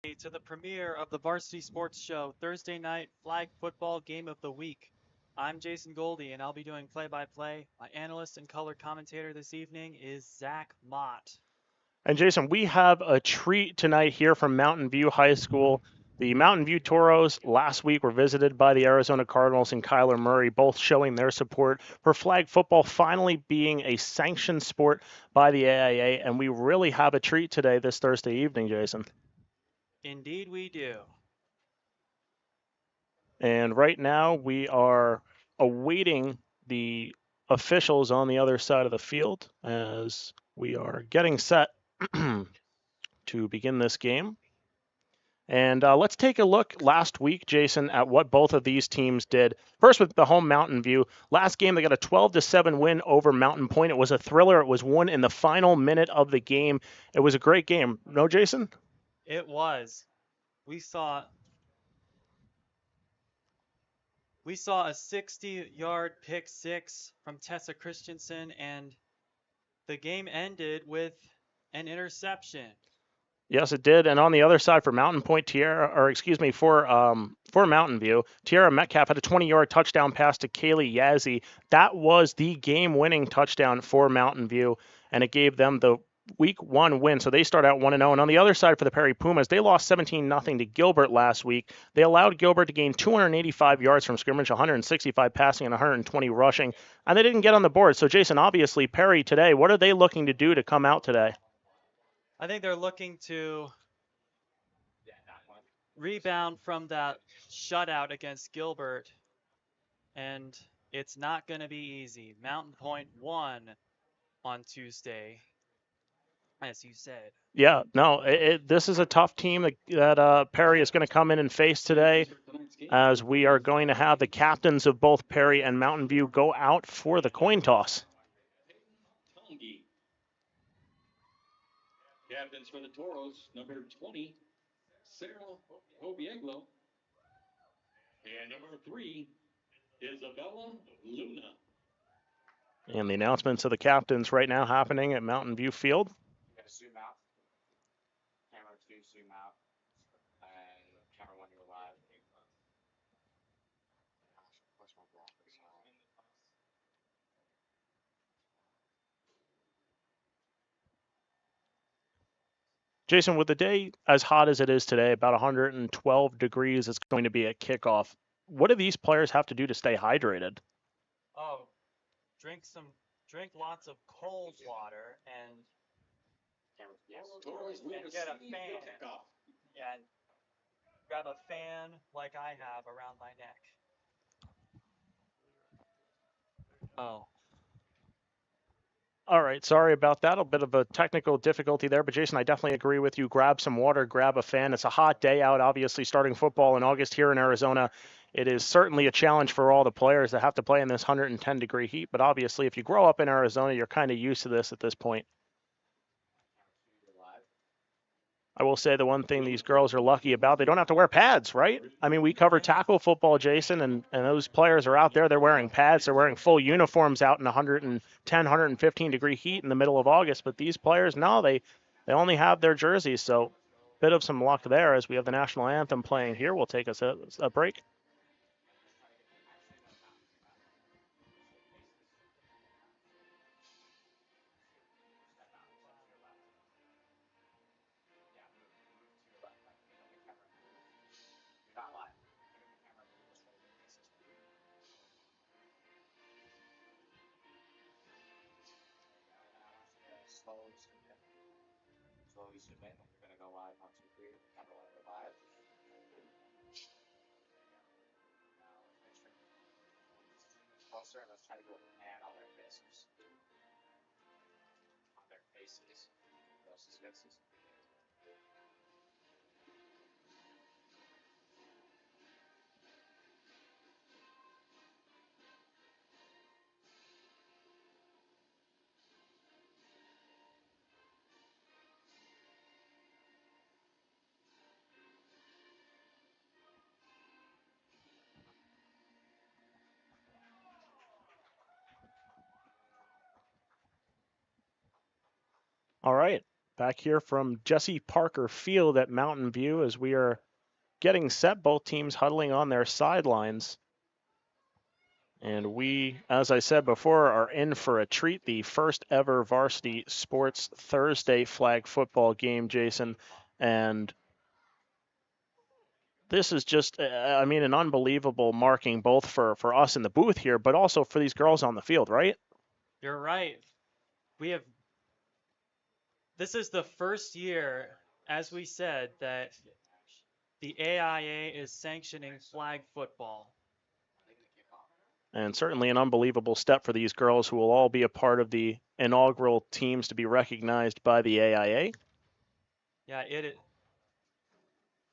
To the premiere of the Varsity Sports Show, Thursday night flag football game of the week. I'm Jason Goldie, and I'll be doing play-by-play. My analyst and color commentator this evening is Zach Mott. And Jason, we have a treat tonight here from Mountain View High School. The Mountain View Toros last week were visited by the Arizona Cardinals and Kyler Murray, both showing their support for flag football finally being a sanctioned sport by the AIA. And we really have a treat today, this Thursday evening, Jason. Indeed we do. And right now we are awaiting the officials on the other side of the field as we are getting set to begin this game. And let's take a look last week, Jason, at what both of these teams did. First, with the home Mountain View. Last game, they got a 12-7 win over Mountain Point. It was a thriller. It was won in the final minute of the game. It was a great game. No, Jason? It was. We saw a 60-yard pick six from Tessa Christensen, and the game ended with an interception. Yes, it did. And on the other side for Mountain Point, for Mountain View, Tierra Metcalf had a 20-yard touchdown pass to Kaylee Yazzie. That was the game-winning touchdown for Mountain View, and it gave them the Week 1 win. So they start out 1-0. And on the other side for the Perry Pumas, they lost 17-0 to Gilbert last week. They allowed Gilbert to gain 285 yards from scrimmage, 165 passing, and 120 rushing, and they didn't get on the board. So, Jason, obviously, Perry today, what are they looking to do to come out today? I think they're looking to rebound from that shutout against Gilbert, and it's not going to be easy. Mountain Point won on Tuesday, as you said. Yeah, no, this is a tough team that Perry is going to come in and face today, as we are going to have the captains of both Perry and Mountain View go out for the coin toss. Captains for the Toros, number 20, Sarah Obieglo. And number 3, Isabella Luna. And the announcements of the captains right now happening at Mountain View Field. You gotta zoom out. Camera 2, zoom out. And camera 1, you're live. Jason, with the day as hot as it is today, about 112 degrees, it's going to be a kickoff. What do these players have to do to stay hydrated? Oh, drink lots of cold water and get a fan. And grab a fan like I have around my neck. Oh. All right, sorry about that. A bit of a technical difficulty there, but Jason, I definitely agree with you. Grab some water, grab a fan. It's a hot day out, obviously, starting football in August here in Arizona. It is certainly a challenge for all the players that have to play in this 110-degree heat, but obviously, if you grow up in Arizona, you're kind of used to this at this point. I will say the one thing these girls are lucky about, they don't have to wear pads, right? I mean, we cover tackle football, Jason, and those players are out there. They're wearing pads. They're wearing full uniforms out in 110, 115-degree heat in the middle of August. But these players, no, they only have their jerseys. So bit of some luck there as we have the national anthem playing here. We'll take us a break. Slowly zoom in. We're gonna go live. 1, 2, 3. Camera 1, we're live. Closer, and let's try to go with an on their faces. On their faces. Versus faces. All right. Back here from Jesse Parker Field at Mountain View as we are getting set, both teams huddling on their sidelines. And we, as I said before, are in for a treat. The first ever Varsity Sports Thursday flag football game, Jason. And this is just, I mean, an unbelievable marking both for us in the booth here, but also for these girls on the field, right? You're right. This is the first year, as we said, that the AIA is sanctioning flag football. And certainly an unbelievable step for these girls who will all be a part of the inaugural teams to be recognized by the AIA. Yeah,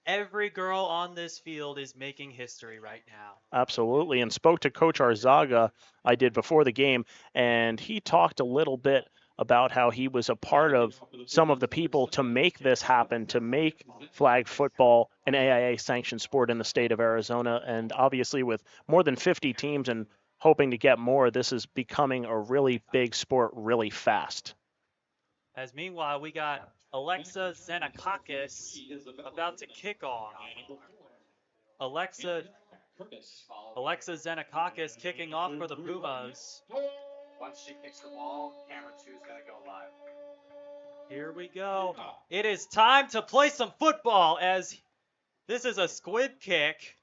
every girl on this field is making history right now. Absolutely. And spoke to Coach Arzaga, I did before the game, and he talked a little bit about how he was a part of some of the people to make this happen, to make flag football an AIA sanctioned sport in the state of Arizona. And obviously with more than 50 teams and hoping to get more, this is becoming a really big sport really fast. As meanwhile, we got Alexa Xenakakis about to kick off. Alexa Xenakakis kicking off for the Pumas. Once she kicks the ball, camera 2 is going to go live. Here we go. It is time to play some football as this is a squib kick.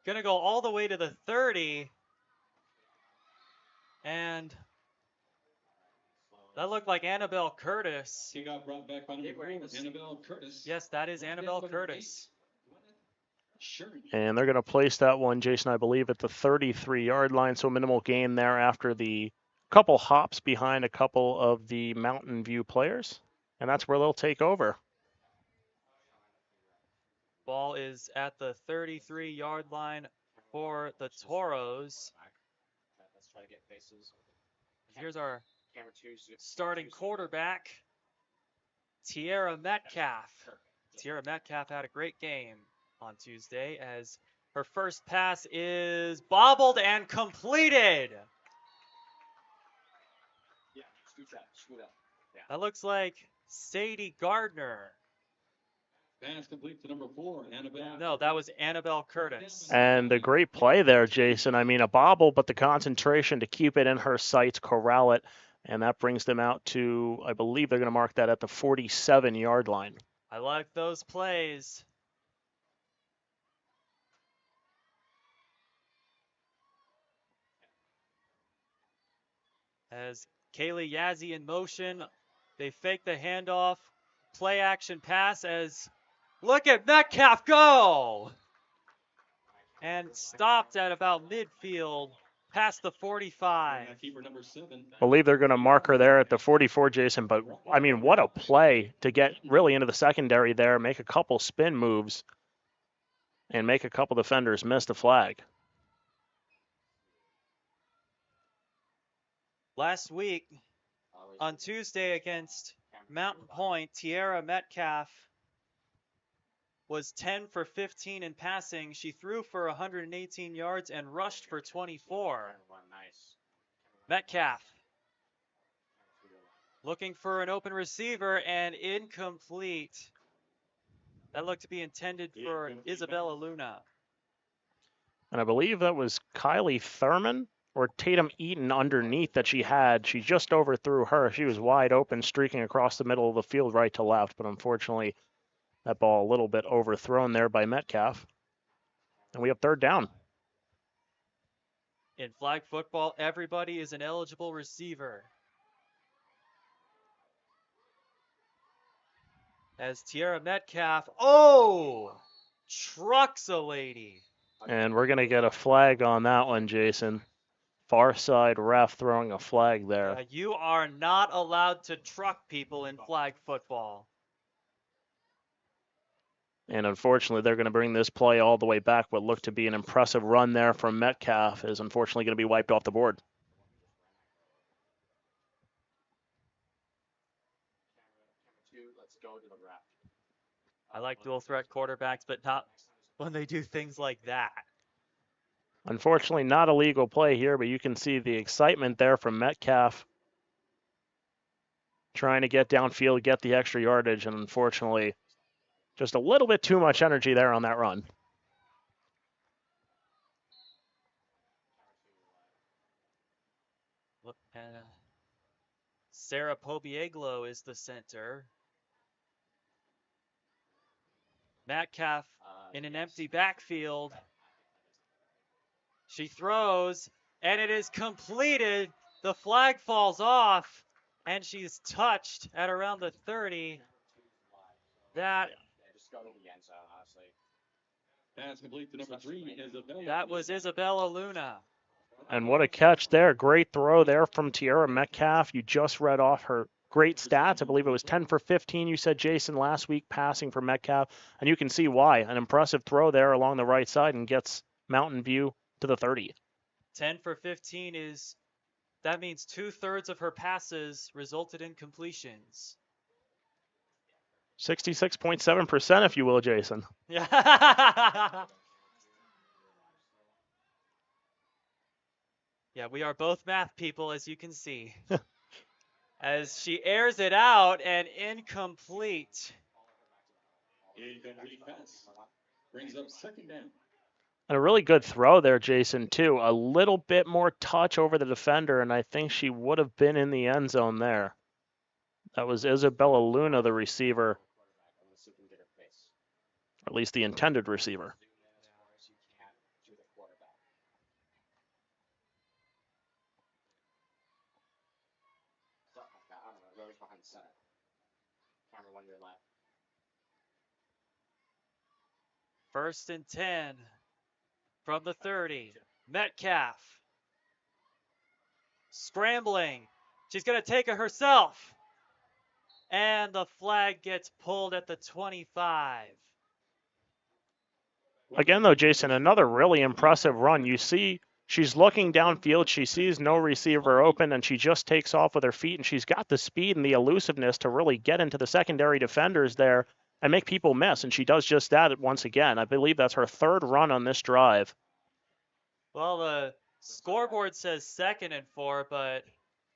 Gonna go all the way to the 30. And that looked like Annabelle Curtis. She got brought back by number 4, Annabelle Curtis. Yes, that is Annabelle Curtis. And they're going to place that one, Jason, I believe, at the 33-yard line. So minimal gain there after the couple hops behind a couple of the Mountain View players. And that's where they'll take over. Ball is at the 33-yard line for the Toros. Let's try to get faces. Here's our starting quarterback, Tierra Metcalf. Tierra Metcalf had a great game on Tuesday as her first pass is bobbled and completed. Yeah, scoot up. Yeah. That looks like Sadie Gardner. Pass complete to number 4, Annabelle. No, that was Annabelle Curtis. And the great play there, Jason. I mean, a bobble, but the concentration to keep it in her sights, corral it, and that brings them out to, I believe they're going to mark that at the 47-yard line. I like those plays. As Kaylee Yazzie in motion, they fake the handoff, play action pass as look at Metcalf go! And stopped at about midfield, past the 45. I believe they're going to mark her there at the 44, Jason, but I mean, what a play to get really into the secondary there, make a couple spin moves, and make a couple defenders miss the flag. Last week, on Tuesday against Mountain Point, Tierra Metcalf was 10 for 15 in passing. She threw for 118 yards and rushed for 24. Metcalf looking for an open receiver and incomplete. That looked to be intended for Isabella Luna. And I believe that was Kylie Thurman or Tatum Eaton underneath that she had. She just overthrew her. She was wide open, streaking across the middle of the field right to left, but unfortunately that ball a little bit overthrown there by Metcalf. And we have third down. In flag football, everybody is an eligible receiver. As Tierra Metcalf, trucks a lady. And we're going to get a flag on that one, Jason. Far side ref throwing a flag there. You are not allowed to truck people in flag football. And unfortunately, they're going to bring this play all the way back. What looked to be an impressive run there from Metcalf is unfortunately going to be wiped off the board. I like dual threat quarterbacks, but not when they do things like that. Unfortunately, not a legal play here, but you can see the excitement there from Metcalf. trying to get downfield, get the extra yardage, and unfortunately, just a little bit too much energy there on that run. Look, Sarah Pobieglo is the center. Metcalf in an empty backfield. She throws, and it is completed. The flag falls off, and she's touched at around the 30. That Just go to the end zone, honestly. Pass complete to number 3, Isabella. that was Isabella Luna. And what a catch there. Great throw there from Tierra Metcalf. You just read off her great stats. I believe it was 10 for 15, you said, Jason, last week passing for Metcalf. And you can see why. An impressive throw there along the right side and gets Mountain View to the 30. 10 for 15 that means 2/3 of her passes resulted in completions. 66.7%, if you will, Jason. Yeah. Yeah, we are both math people, as you can see. As she airs it out and incomplete. Incomplete pass. Brings up 2nd down. And a really good throw there, Jason, too. A little bit more touch over the defender, and I think she would have been in the end zone there. That was Isabella Luna, the receiver, or at least the intended receiver. First and 10 from the 30. Metcalf scrambling. She's going to take it herself. And the flag gets pulled at the 25. Again, though, Jason, another really impressive run. You see she's looking downfield. She sees no receiver open, and she just takes off with her feet, and she's got the speed and the elusiveness to really get into the secondary defenders there and make people miss, and she does just that once again. I believe that's her 3rd run on this drive. Well, the scoreboard says 2nd and 4, but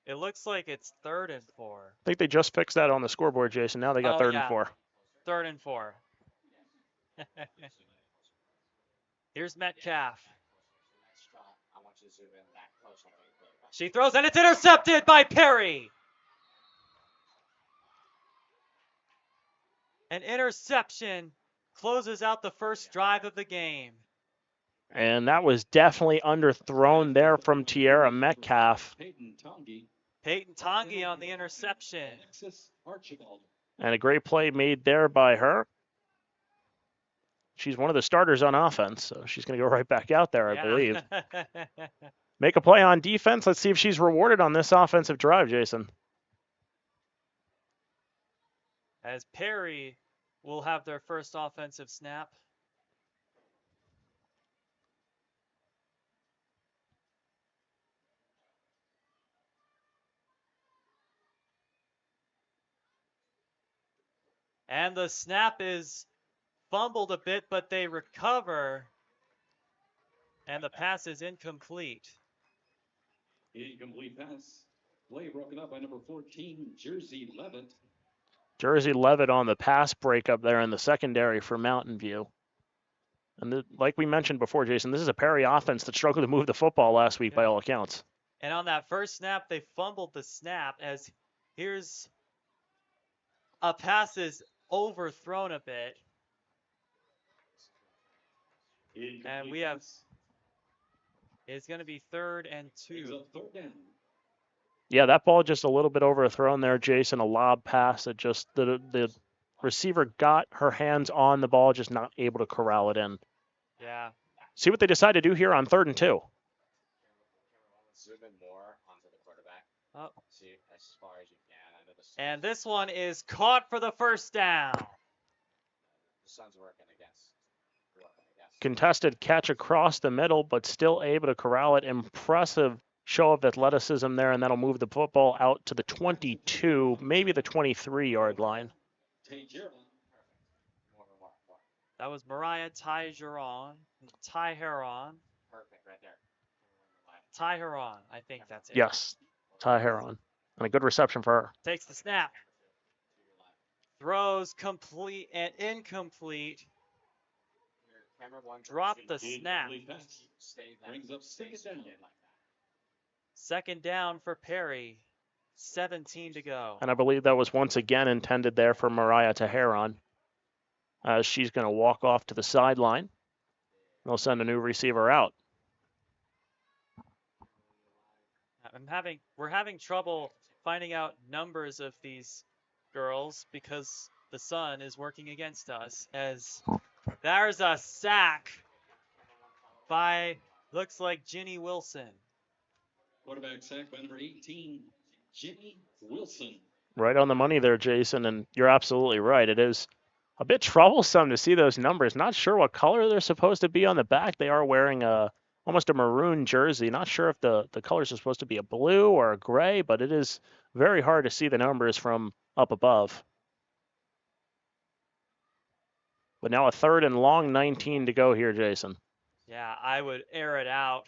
it looks like it's 3rd and 4. I think they just fixed that on the scoreboard, Jason. Now they got 3rd and 4. 3rd and 4. Here's Metcalf. She throws, and it's intercepted by Perry. An interception closes out the first drive of the game. And that was definitely underthrown there from Tierra Metcalf. Peyton Tongi on the interception. And a great play made there by her. She's one of the starters on offense, so she's going to go right back out there, I believe. Make a play on defense. Let's see if she's rewarded on this offensive drive, Jason. As Perry will have their first offensive snap. And the snap is fumbled a bit, but they recover. And the pass is incomplete. Incomplete pass. Play broken up by number 14, Jersey Levitt. Jersey Levitt on the pass breakup there in the secondary for Mountain View. And like we mentioned before, Jason, this is a Perry offense that struggled to move the football last week by all accounts. And on that first snap, they fumbled the snap as here's a pass is overthrown a bit. And we have, it's going to be 3rd and 2. Yeah, that ball just a little bit overthrown there, Jason. A lob pass that just, the receiver got her hands on the ball, just not able to corral it in. Yeah. See what they decide to do here on 3rd and 2. Zoom in more onto the quarterback. Oh. See as far as you can. And this one is caught for the first down. The sun's working against. Contested catch across the middle, but still able to corral it. Impressive show of athleticism there, and that'll move the football out to the 22, maybe the 23-yard line. That was Mariah Tyheron. Perfect right there. Tyheron, I think that's it. Yes, Tyheron. And a good reception for her. Takes the snap. Throws complete and incomplete. Drop the snap. Brings up second down. Second down for Perry. 17 to go. And I believe that was once again intended there for Mariah Teheran. As she's going to walk off to the sideline. They'll send a new receiver out. We're having trouble finding out numbers of these girls because the sun is working against us. As there's a sack by, looks like Ginny Wilson. Quarterback sack by number 18, Jimmy Wilson. Right on the money there, Jason, and you're absolutely right. It is a bit troublesome to see those numbers. Not sure what color they're supposed to be on the back. They are wearing almost a maroon jersey. Not sure if the colors are supposed to be a blue or a gray, but it is very hard to see the numbers from up above. But now a 3rd and long, 19 to go here, Jason. Yeah, I would air it out.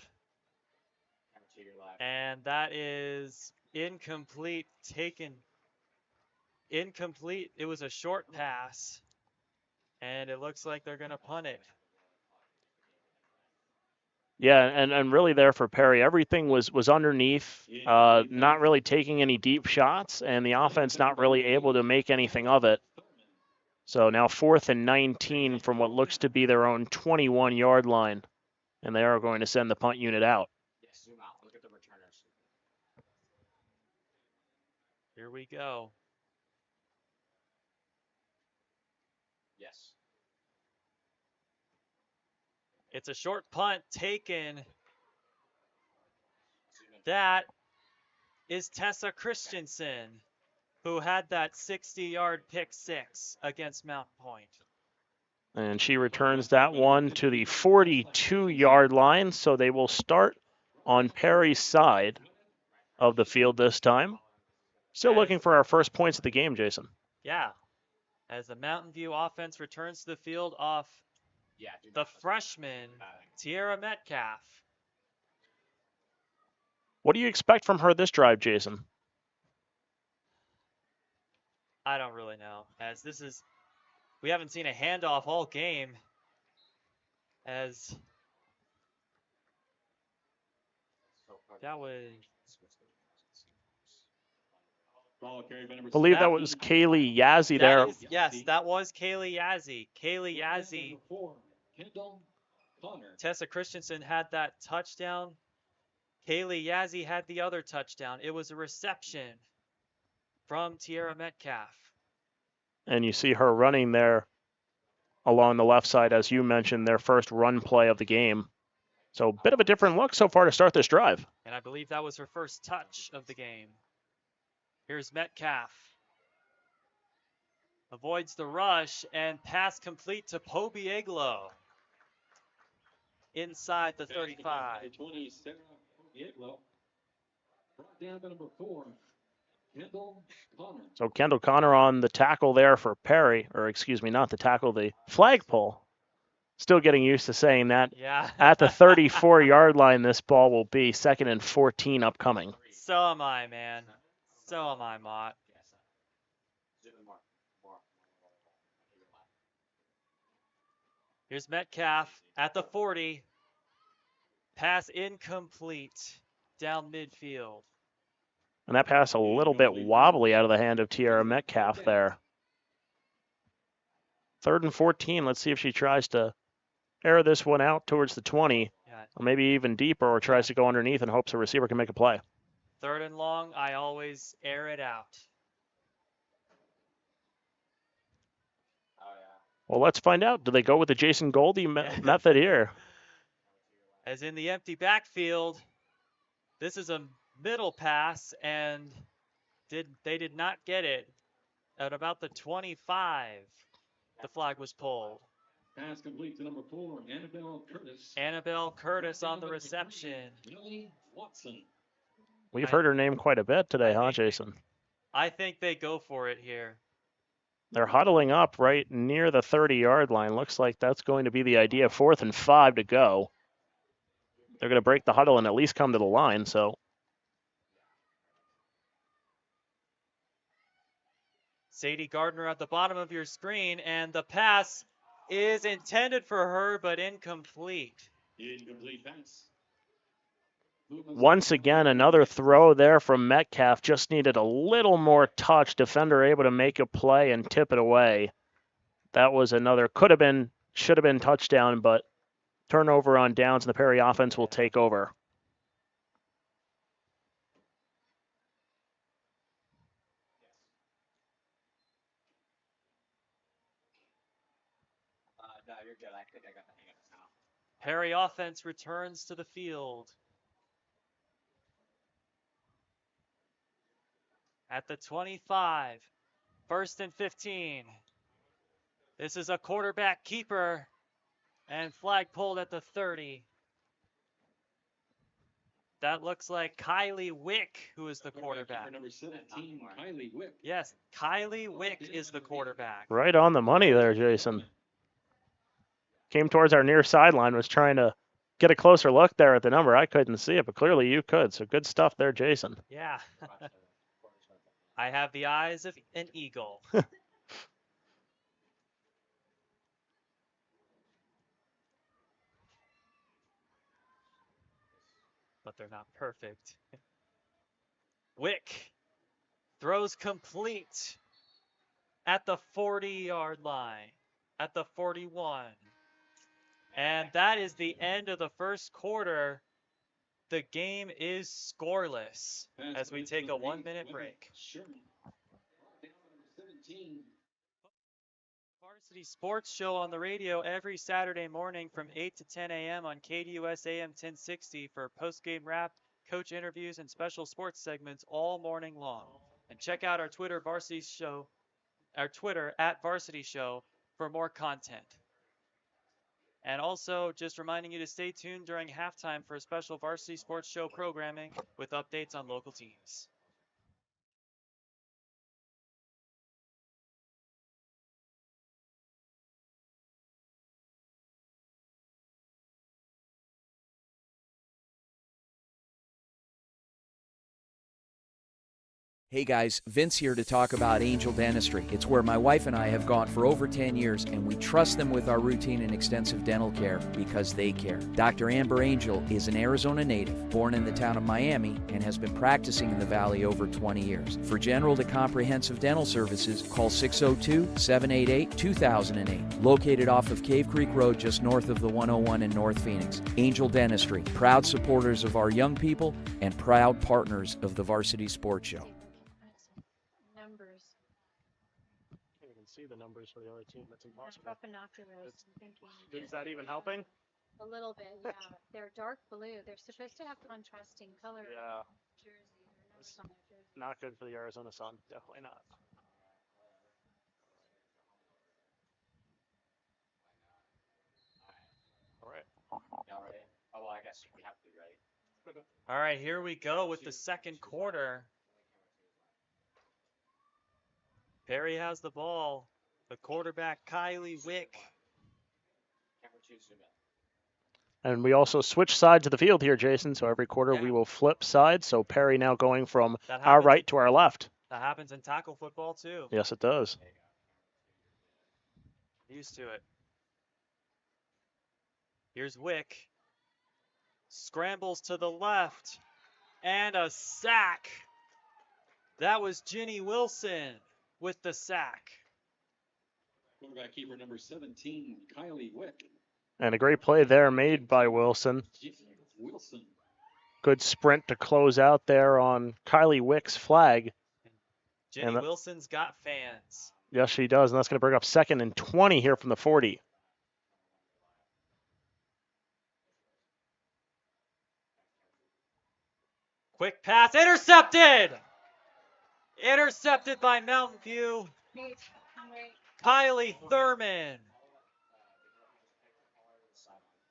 And that is incomplete, taken. Incomplete. It was a short pass. And it looks like they're going to punt it. Yeah, and really there for Perry, everything was underneath, not really taking any deep shots, and the offense not really able to make anything of it. So now 4th and 19 from what looks to be their own 21-yard line, and they are going to send the punt unit out. Yes, zoom out. Look at the returners. Here we go. Yes. It's a short punt taken. That is Tessa Christensen, who had that 60-yard pick six against Mount Point. And she returns that one to the 42-yard line, so they will start on Perry's side of the field this time. Still looking for our first points of the game, Jason. Yeah, as the Mountain View offense returns to the field off the freshman, Tierra Metcalf. What do you expect from her this drive, Jason? I don't really know, as we haven't seen a handoff all game, as that was... I believe that was Kaylee Yazzie there. Yes, that was Kaylee Yazzie. Kaylee Yazzie. Tessa Christensen had that touchdown. Kaylee Yazzie had the other touchdown. It was a reception from Tierra Metcalf. And you see her running there along the left side, as you mentioned, their first run play of the game. So a bit of a different look so far to start this drive. And I believe that was her first touch of the game. Here's Metcalf. Avoids the rush and pass complete to Pobieglo. Inside the 35. So Kendall Connor on the tackle there for Perry, or excuse me, not the tackle, the flagpole. Still getting used to saying that. Yeah. At the 34-yard line, this ball will be 2nd and 14 upcoming. So am I, man. So am I, Mott. Here's Metcalf at the 40. Pass incomplete down midfield. And that pass a little bit wobbly out of the hand of Tierra Metcalf there. 3rd and 14. Let's see if she tries to air this one out towards the 20, or maybe even deeper, or tries to go underneath and hopes a receiver can make a play. 3rd and long, I always air it out. Well, let's find out. Do they go with the Jason Goldie method here? As in the empty backfield, this is a middle pass, and they did not get it. At about the 25, the flag was pulled. Pass complete to number 4, Annabelle Curtis. Annabelle Curtis on the reception. Millie Watson. We've heard her name quite a bit today, huh, Jason? I think they go for it here. They're huddling up right near the 30-yard line. Looks like that's going to be the idea. 4th and 5 to go. They're going to break the huddle and at least come to the line, so Sadie Gardner at the bottom of your screen, and the pass is intended for her, but incomplete. Incomplete pass. Once again, another throw there from Metcalf. Just needed a little more touch. Defender able to make a play and tip it away. That was another, should have been touchdown, but turnover on downs, and the Perry offense will take over. No, you're good. I think I got the hang of it now. Perry offense returns to the field. At the 25, 1st and 15. This is a quarterback keeper, and flag pulled at the 30. That looks like Kylie Wick, who is the quarterback. Number 17, Kylie Wick. Yes, Kylie Wick is the quarterback. Right on the money there, Jason. Came towards our near sideline, was trying to get a closer look there at the number. I couldn't see it, but clearly you could. So good stuff there, Jason. Yeah. I have the eyes of an eagle. But they're not perfect. Wick throws complete at the 40-yard line, at the 41. And that is the end of the first quarter. The game is scoreless as we take a 1-minute break. Varsity Sports Show on the radio every Saturday morning from 8 to 10 a.m. on KDUS AM 1060 for post-game wrap, coach interviews, and special sports segments all morning long. And check out our Twitter at Varsity Show for more content. And also, just reminding you to stay tuned during halftime for a special Varsity Sports Show programming with updates on local teams. Hey guys, Vince here to talk about Angel Dentistry. It's where my wife and I have gone for over 10 years, and we trust them with our routine and extensive dental care because they care. Dr. Amber Angel is an Arizona native, born in the town of Miami, and has been practicing in the Valley over 20 years. For general to comprehensive dental services, call 602-788-2008. Located off of Cave Creek Road just north of the 101 in North Phoenix. Angel Dentistry, proud supporters of our young people and proud partners of the Varsity Sports Show. You can see the numbers for the other team. That's impossible. Binoculars. I'm thinking. Is that even helping? A little bit, yeah. They're dark blue. They're supposed to have contrasting color. Yeah. Jersey. Or notes on their jersey. Not good for the Arizona Sun. Definitely not. All right. Y'all ready? Oh, well, I guess we have to be ready. All right, here we go with the second quarter. Perry has the ball. The quarterback, Kylie Wick. And we also switch sides of the field here, Jason. So every quarter we will flip sides. So Perry now going from our right to our left. That happens in tackle football, too. Yes, it does. Used to it. Here's Wick. Scrambles to the left. And a sack. That was Ginny Wilson with the sack. Quarterback keeper number 17, Kylie Wick. And a great play there made by Wilson. Good sprint to close out there on Kylie Wick's flag. Ginny Wilson's got fans. Yes, she does. And that's going to bring up 2nd and 20 here from the 40. Quick pass. Intercepted! Intercepted by Mountain View. Kylie Thurman.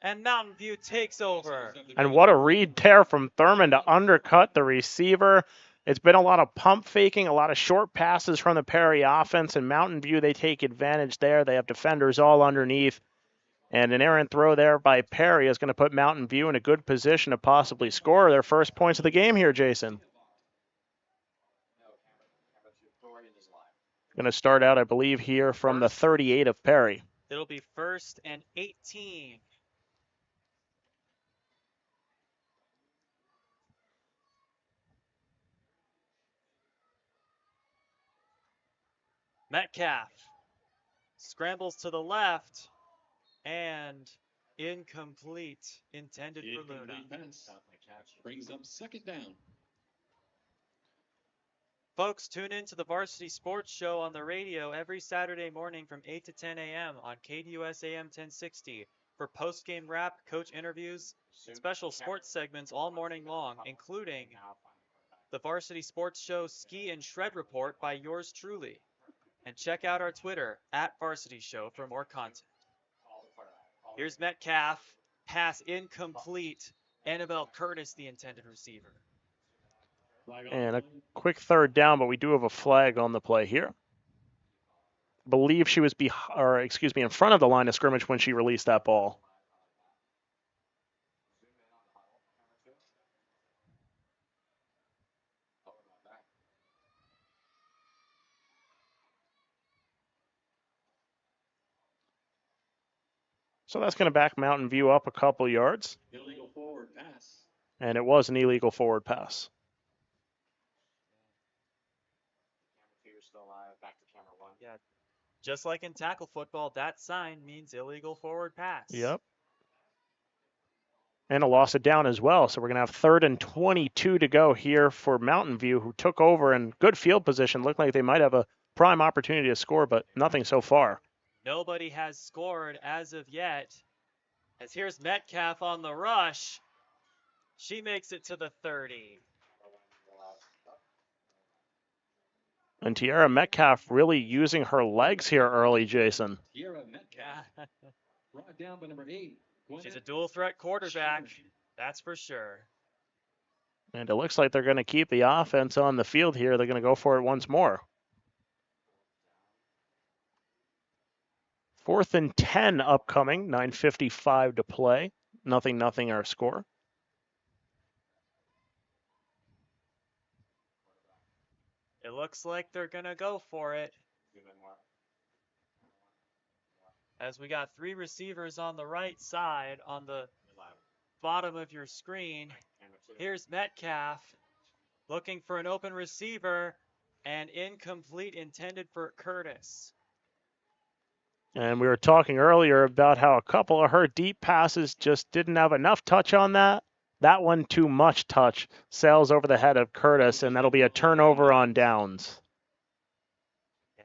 And Mountain View takes over. And what a read there from Thurman to undercut the receiver. It's been a lot of pump faking, a lot of short passes from the Perry offense, and Mountain View, they take advantage there. They have defenders all underneath. And an errant throw there by Perry is going to put Mountain View in a good position to possibly score their first points of the game here, Jason. Going to start out, I believe, here from the 38 of Perry. It'll be 1st and 18. Metcalf scrambles to the left and incomplete, intended for Luna. Pass. Brings up 2nd down. Folks, tune in to the Varsity Sports Show on the radio every Saturday morning from 8 to 10 a.m. on KDUS AM 1060 for post-game wrap, coach interviews, special sports segments all morning long, including the Varsity Sports Show Ski and Shred Report by yours truly. And check out our Twitter, @Varsity Show, for more content. Here's Metcalf. Pass incomplete. Annabelle Curtis, the intended receiver. And a quick 3rd down, but we do have a flag on the play here. I believe she was in front of the line of scrimmage when she released that ball. So that's going to back Mountain View up a couple yards. Illegal forward pass. And it was an illegal forward pass. Yeah, just like in tackle football, that sign means illegal forward pass. Yep. And a loss of down as well. So we're going to have 3rd and 22 to go here for Mountain View, who took over in good field position. Looked like they might have a prime opportunity to score, but nothing so far. Nobody has scored as of yet. As here's Metcalf on the rush. She makes it to the 30. And Tiara Metcalf really using her legs here early, Jason. Tiara Metcalf. Brought down by number 8. She's a dual threat quarterback, that's for sure. And it looks like they're going to keep the offense on the field here. They're going to go for it once more. 4th and 10 upcoming, 9:55 to play. Nothing our score. It looks like they're going to go for it. As we got 3 receivers on the right side on the bottom of your screen. Here's Metcalf looking for an open receiver and incomplete, intended for Curtis. And we were talking earlier about how a couple of her deep passes just didn't have enough touch on that. That one too much touch. Sails over the head of Curtis, and that'll be a turnover on downs. Yeah.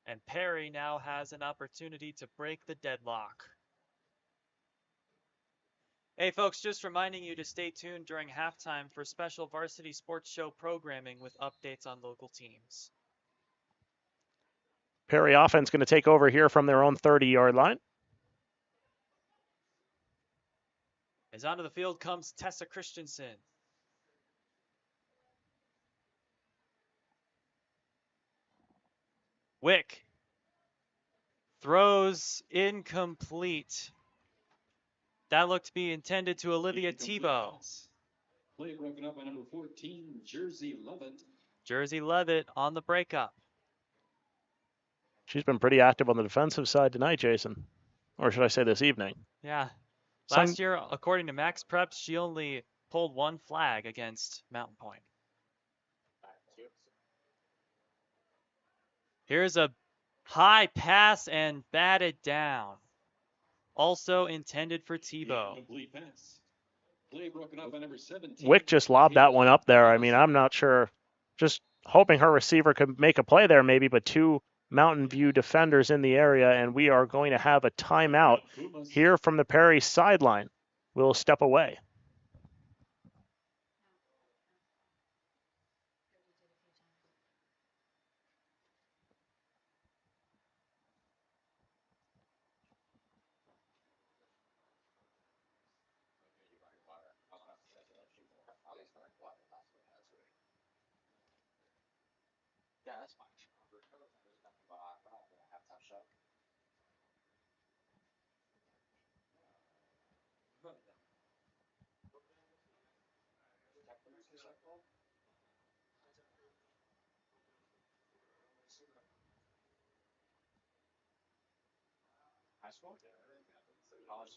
And Perry now has an opportunity to break the deadlock. Hey folks, just reminding you to stay tuned during halftime for special Varsity Sports Show programming with updates on local teams. Perry offense going to take over here from their own 30-yard line. As onto the field comes Tessa Christensen. Wick throws incomplete. That looked to be intended to Olivia Tebow. Play broken up by number 14, Jersey Levitt. Jersey Levitt on the breakup. She's been pretty active on the defensive side tonight, Jason. Or should I say this evening? Yeah. Last year, according to Max Preps, she only pulled 1 flag against Mountain Point. Here's a high pass and batted down. Also intended for Tebow. Complete pass. Play broken up by number 17. Wick just lobbed that one up there. I mean, I'm not sure. Just hoping her receiver could make a play there maybe, but 2 Mountain View defenders in the area, and we are going to have a timeout here from the Perry sideline. We'll step away. Yeah, that's fine. High school? College.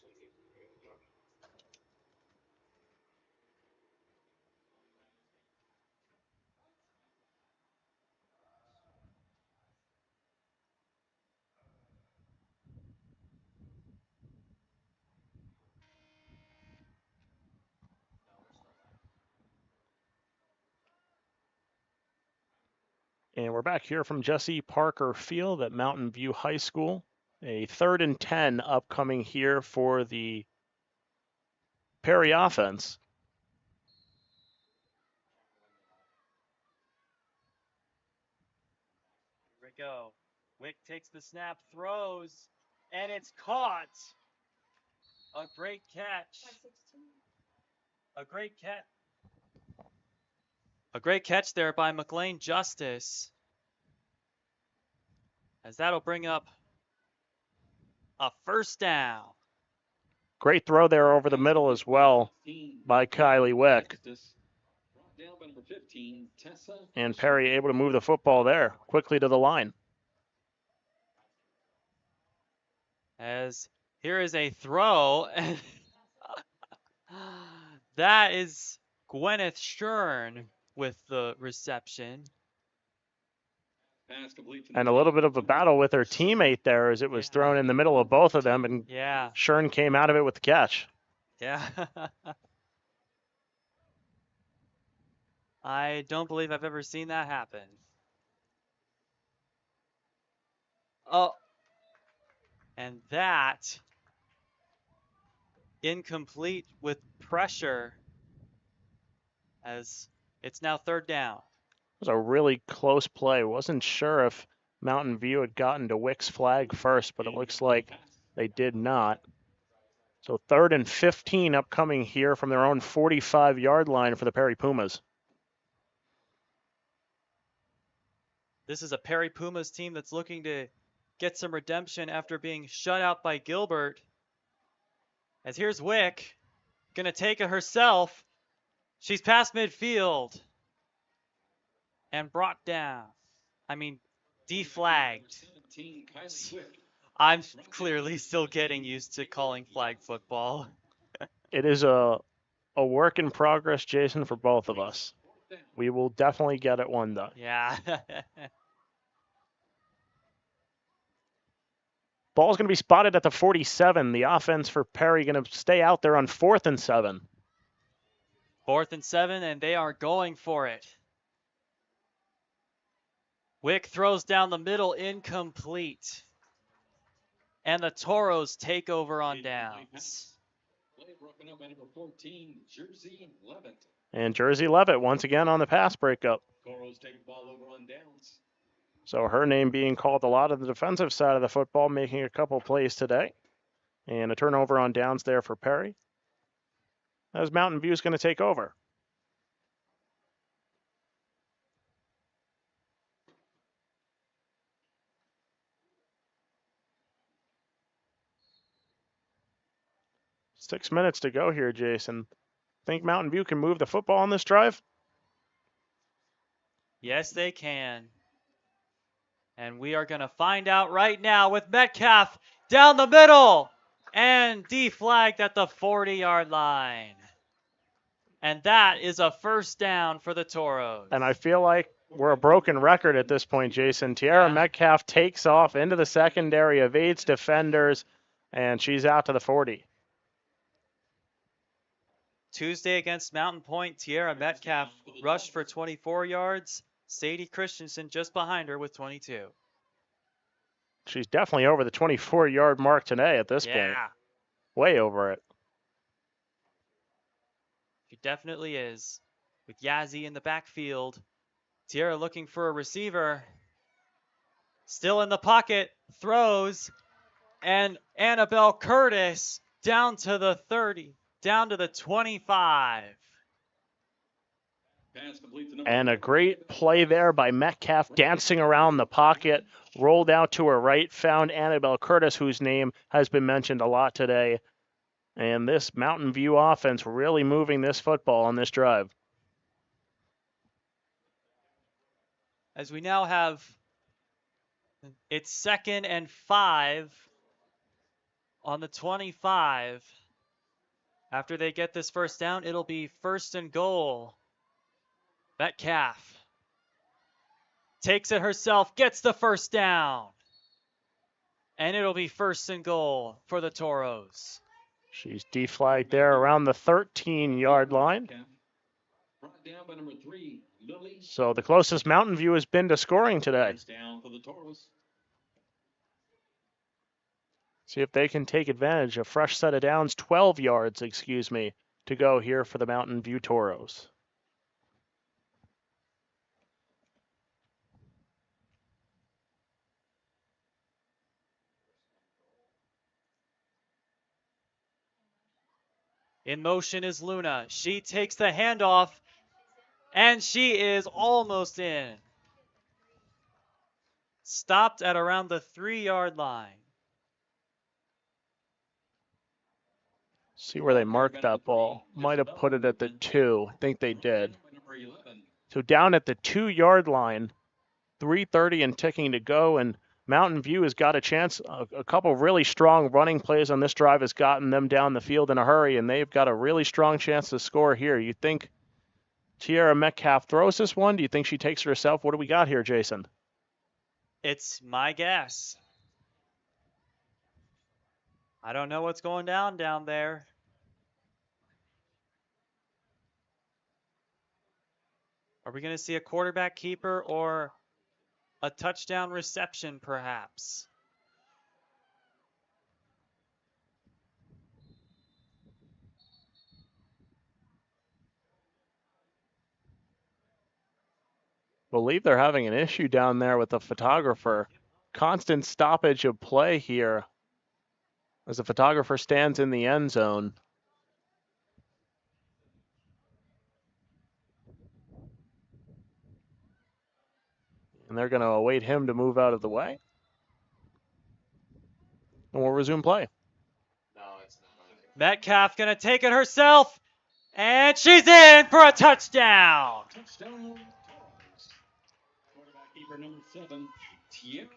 And we're back here from Jesse Parker Field at Mountain View High School. A 3rd and 10 upcoming here for the Perry offense. Here we go. Wick takes the snap, throws, and it's caught. A great catch. A great catch. A great catch there by McLean Justice. As that'll bring up a first down. Great throw there over the middle as well by Kylie Wick. Down by number 15, Tessa. And Perry able to move the football there quickly to the line. As here is a throw. That is Gwyneth Shern with the reception. Pass complete from And a little bit of a battle with her teammate there as it was thrown in the middle of both of them, and Yeah. Shern came out of it with the catch. Yeah. I don't believe I've ever seen that happen. Oh. And that incomplete with pressure as it's now 3rd down. It was a really close play. Wasn't sure if Mountain View had gotten to Wick's flag first, but it looks like they did not. So 3rd and 15 upcoming here from their own 45-yard line for the Perry Pumas. This is a Perry Pumas team that's looking to get some redemption after being shut out by Gilbert. As here's Wick, gonna take it herself. She's past midfield and brought down. I mean, deflagged. I'm clearly still getting used to calling flag football. It is a work in progress, Jason, for both of us. We will definitely get it one day. Yeah. Ball's going to be spotted at the 47. The offense for Perry going to stay out there on 4th and 7. 4th and 7, and they are going for it. Wick throws down the middle, incomplete. And the Toros take over on downs. Play broken up by number 14, Jersey Levitt. And Jersey Levitt once again on the pass breakup. Toros take the ball over on downs. So her name being called a lot of the defensive side of the football, making a couple plays today. And a turnover on downs there for Perry. As Mountain View is going to take over. Six minutes to go here, Jason. Think Mountain View can move the football on this drive? Yes, they can. And we are going to find out right now with Metcalf down the middle and deflagged at the 40-yard line. And that is a first down for the Toros. And I feel like we're a broken record at this point, Jason. Tiara Metcalf takes off into the secondary, evades defenders, and she's out to the 40. Tuesday against Mountain Point, Tiara Metcalf rushed for 24 yards. Sadie Christensen just behind her with 22. She's definitely over the 24-yard mark today at this point. Way over it. She definitely is. With Yazzie in the backfield. Tiara looking for a receiver. Still in the pocket. Throws. And Annabelle Curtis down to the 30. Down to the 25. And a great play there by Metcalf, dancing around the pocket, rolled out to her right, found Annabelle Curtis, whose name has been mentioned a lot today. And this Mountain View offense really moving this football on this drive. As we now have, it's 2nd and 5 on the 25. After they get this first down, it'll be 1st and goal. Metcalf takes it herself, gets the first down. And it'll be 1st and goal for the Toros. She's deflagged there around the 13-yard line. Brought down by number 3, Lily. So the closest Mountain View has been to scoring today. First down for the Toros. See if they can take advantage. A fresh set of downs, 12 yards, to go here for the Mountain View Toros. In motion is Luna. She takes the handoff, and she is almost in. Stopped at around the 3-yard line. See where they marked that ball. Might have put it at the 2. I think they did. So down at the 2-yard line, 3:30 and ticking to go, and Mountain View has got a chance. A couple really strong running plays on this drive has gotten them down the field in a hurry, and they've got a really strong chance to score here. You think Tiara Metcalf throws this one? Do you think she takes it herself? What do we got here, Jason? It's my guess. I don't know what's going down there. Are we going to see a quarterback keeper or a touchdown reception, perhaps? Believe they're having an issue down there with the photographer. Constant stoppage of play here as the photographer stands in the end zone. And they're going to await him to move out of the way. And we'll resume play. No, it's not. Metcalf going to take it herself, and she's in for a touchdown. Touchdown, Toros. Quarterback keeper number 7, Tiara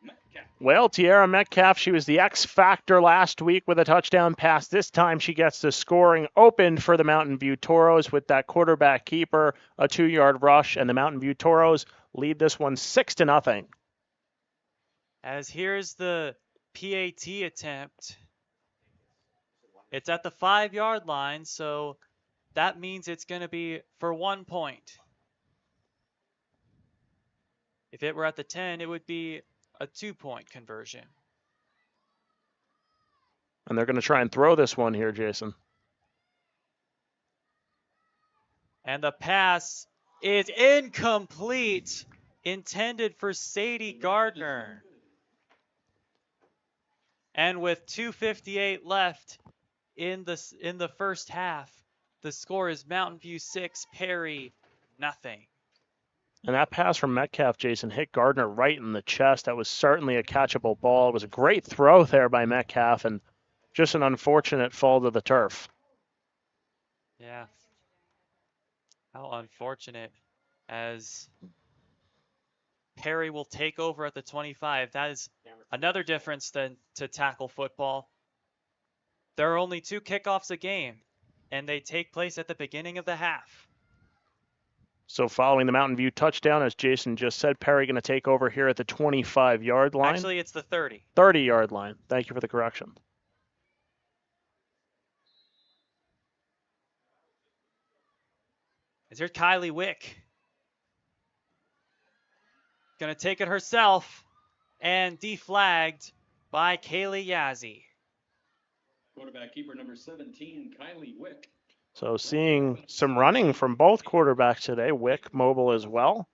Metcalf. Well, Tiara Metcalf, she was the X factor last week with a touchdown pass. This time she gets the scoring open for the Mountain View Toros with that quarterback keeper, a 2-yard rush, and the Mountain View Toros lead this one 6-0. As here's the PAT attempt. It's at the 5-yard line, so that means it's going to be for 1 point. If it were at the 10, it would be a 2-point conversion. And they're going to try and throw this one here, Jason. And the pass is incomplete, intended for Sadie Gardner. And with 2:58 left in the first half, the score is Mountain View 6, Perry nothing. And that pass from Metcalf, Jason, hit Gardner right in the chest. That was certainly a catchable ball. It was a great throw there by Metcalf, and just an unfortunate fall to the turf. Yeah. How unfortunate, as Perry will take over at the 25. That is another difference than to tackle football. There are only 2 kickoffs a game, and they take place at the beginning of the half. So following the Mountain View touchdown, as Jason just said, Perry going to take over here at the 25-yard line. Actually, it's the 30. 30-yard line. Thank you for the correction. Is here Kylie Wick. Going to take it herself and deflagged by Kaylee Yazzie. Quarterback keeper number 17, Kylie Wick. So seeing some running from both quarterbacks today, Wick mobile as well.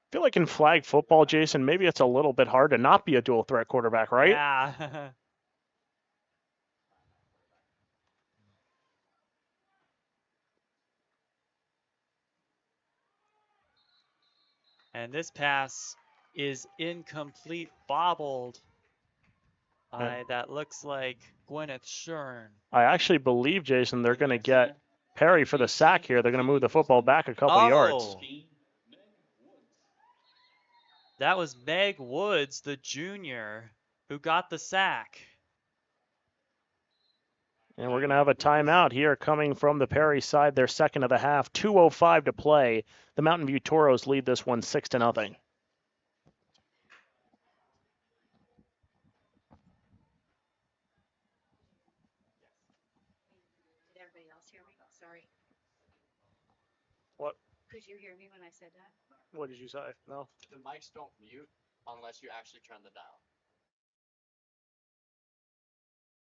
I feel like in flag football, Jason, maybe it's a little bit hard to not be a dual threat quarterback, right? Yeah. And this pass is incomplete, bobbled by that looks like Gwyneth Shern. I actually believe, Jason, they're going to get Perry for the sack here. They're going to move the football back a couple yards. That was Meg Woods, the junior, who got the sack. And we're going to have a timeout here coming from the Perry side, their second of the half. 2:05 to play. The Mountain View Toros lead this one 6-0. Did everybody else hear me? Sorry. What? Could you hear me when I said that? What did you say? No? The mics don't mute unless you actually turn the dial.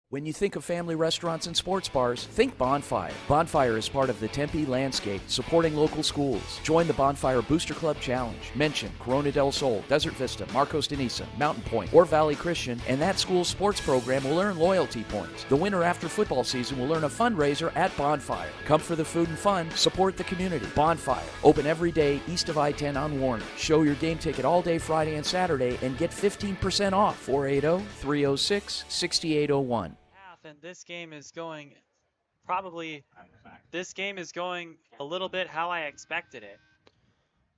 When you think of family restaurants and sports bars, think Bonfire. Bonfire is part of the Tempe landscape, supporting local schools. Join the Bonfire Booster Club Challenge. Mention Corona del Sol, Desert Vista, Marcos de Niza, Mountain Point, or Valley Christian, and that school's sports program will earn loyalty points. The winner after football season will earn a fundraiser at Bonfire. Come for the food and fun, support the community. Bonfire, open every day east of I-10 on Warner. Show your game ticket all day Friday and Saturday and get 15% off. 480-306-6801. And this game is going a little bit how I expected it.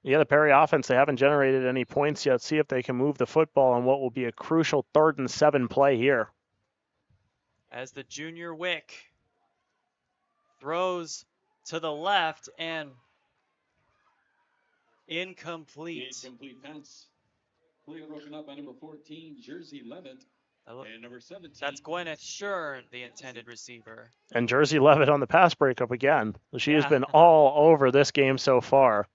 Yeah, the Perry offense, they haven't generated any points yet. See if they can move the football on what will be a crucial 3rd and 7 play here. As the junior Wick throws to the left and incomplete. Incomplete pass. Clearly broken up by number 14, Jersey Levitt. And number 17. That's Gwyneth Shern, the intended receiver. And Jersey Levitt on the pass breakup again. She has been all over this game so far.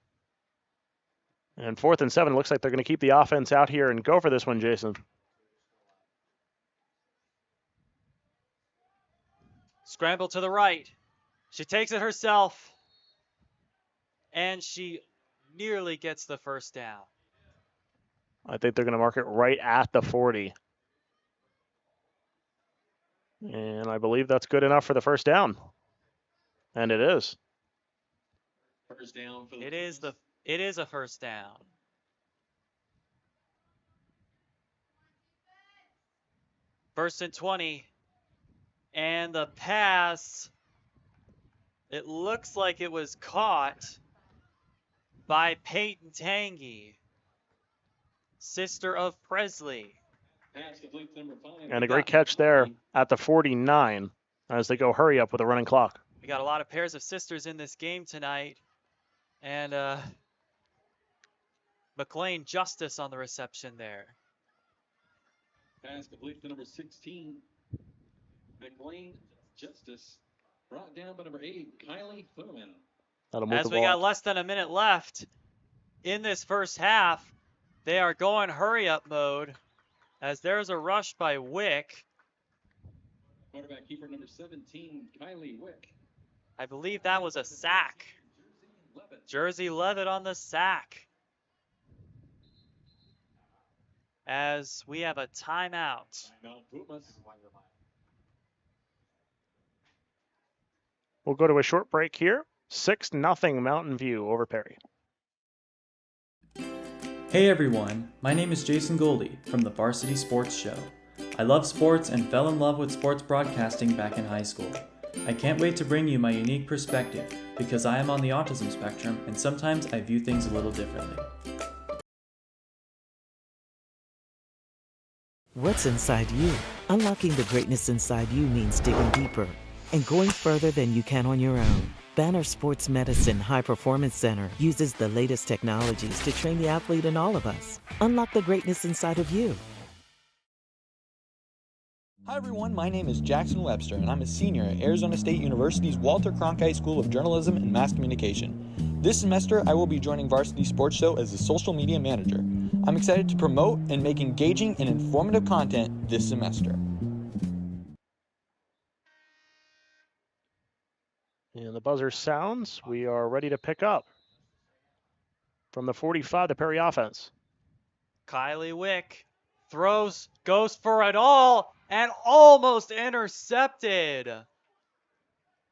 And 4th and 7, looks like they're going to keep the offense out here and go for this one, Jason. Scramble to the right. She takes it herself. And she nearly gets the first down. I think they're going to mark it right at the 40. And I believe that's good enough for the first down. And it is. First down for the It is a first down. First and 20. And the pass, it looks like it was caught by Peyton Tangy, sister of Presley. And a great catch there at the 49 as they go hurry up with a running clock. We got a lot of pairs of sisters in this game tonight. And McLean Justice on the reception there. Pass complete to number 16. McLean Justice brought down by number 8, Kylie Fuhrman. As we got less than a minute left in this first half, they are going hurry up mode. As there's a rush by Wick. Quarterback keeper number 17, Kylie Wick. I believe that was a sack. Jersey Levitt on the sack. As we have a timeout. We'll go to a short break here. 6-0 Mountain View over Perry. Hey everyone, my name is Jason Goldie from the Varsity Sports Show. I love sports and fell in love with sports broadcasting back in high school. I can't wait to bring you my unique perspective because I am on the autism spectrum and sometimes I view things a little differently. What's inside you? Unlocking the greatness inside you means digging deeper and going further than you can on your own. Banner Sports Medicine High Performance Center uses the latest technologies to train the athlete in all of us. Unlock the greatness inside of you. Hi everyone, my name is Jackson Webster and I'm a senior at Arizona State University's Walter Cronkite School of Journalism and Mass Communication. This semester, I will be joining Varsity Sports Show as a social media manager. I'm excited to promote and make engaging and informative content this semester. And the buzzer sounds. We are ready to pick up. From the 45, the Perry offense. Kylie Wick throws, goes for it all, and almost intercepted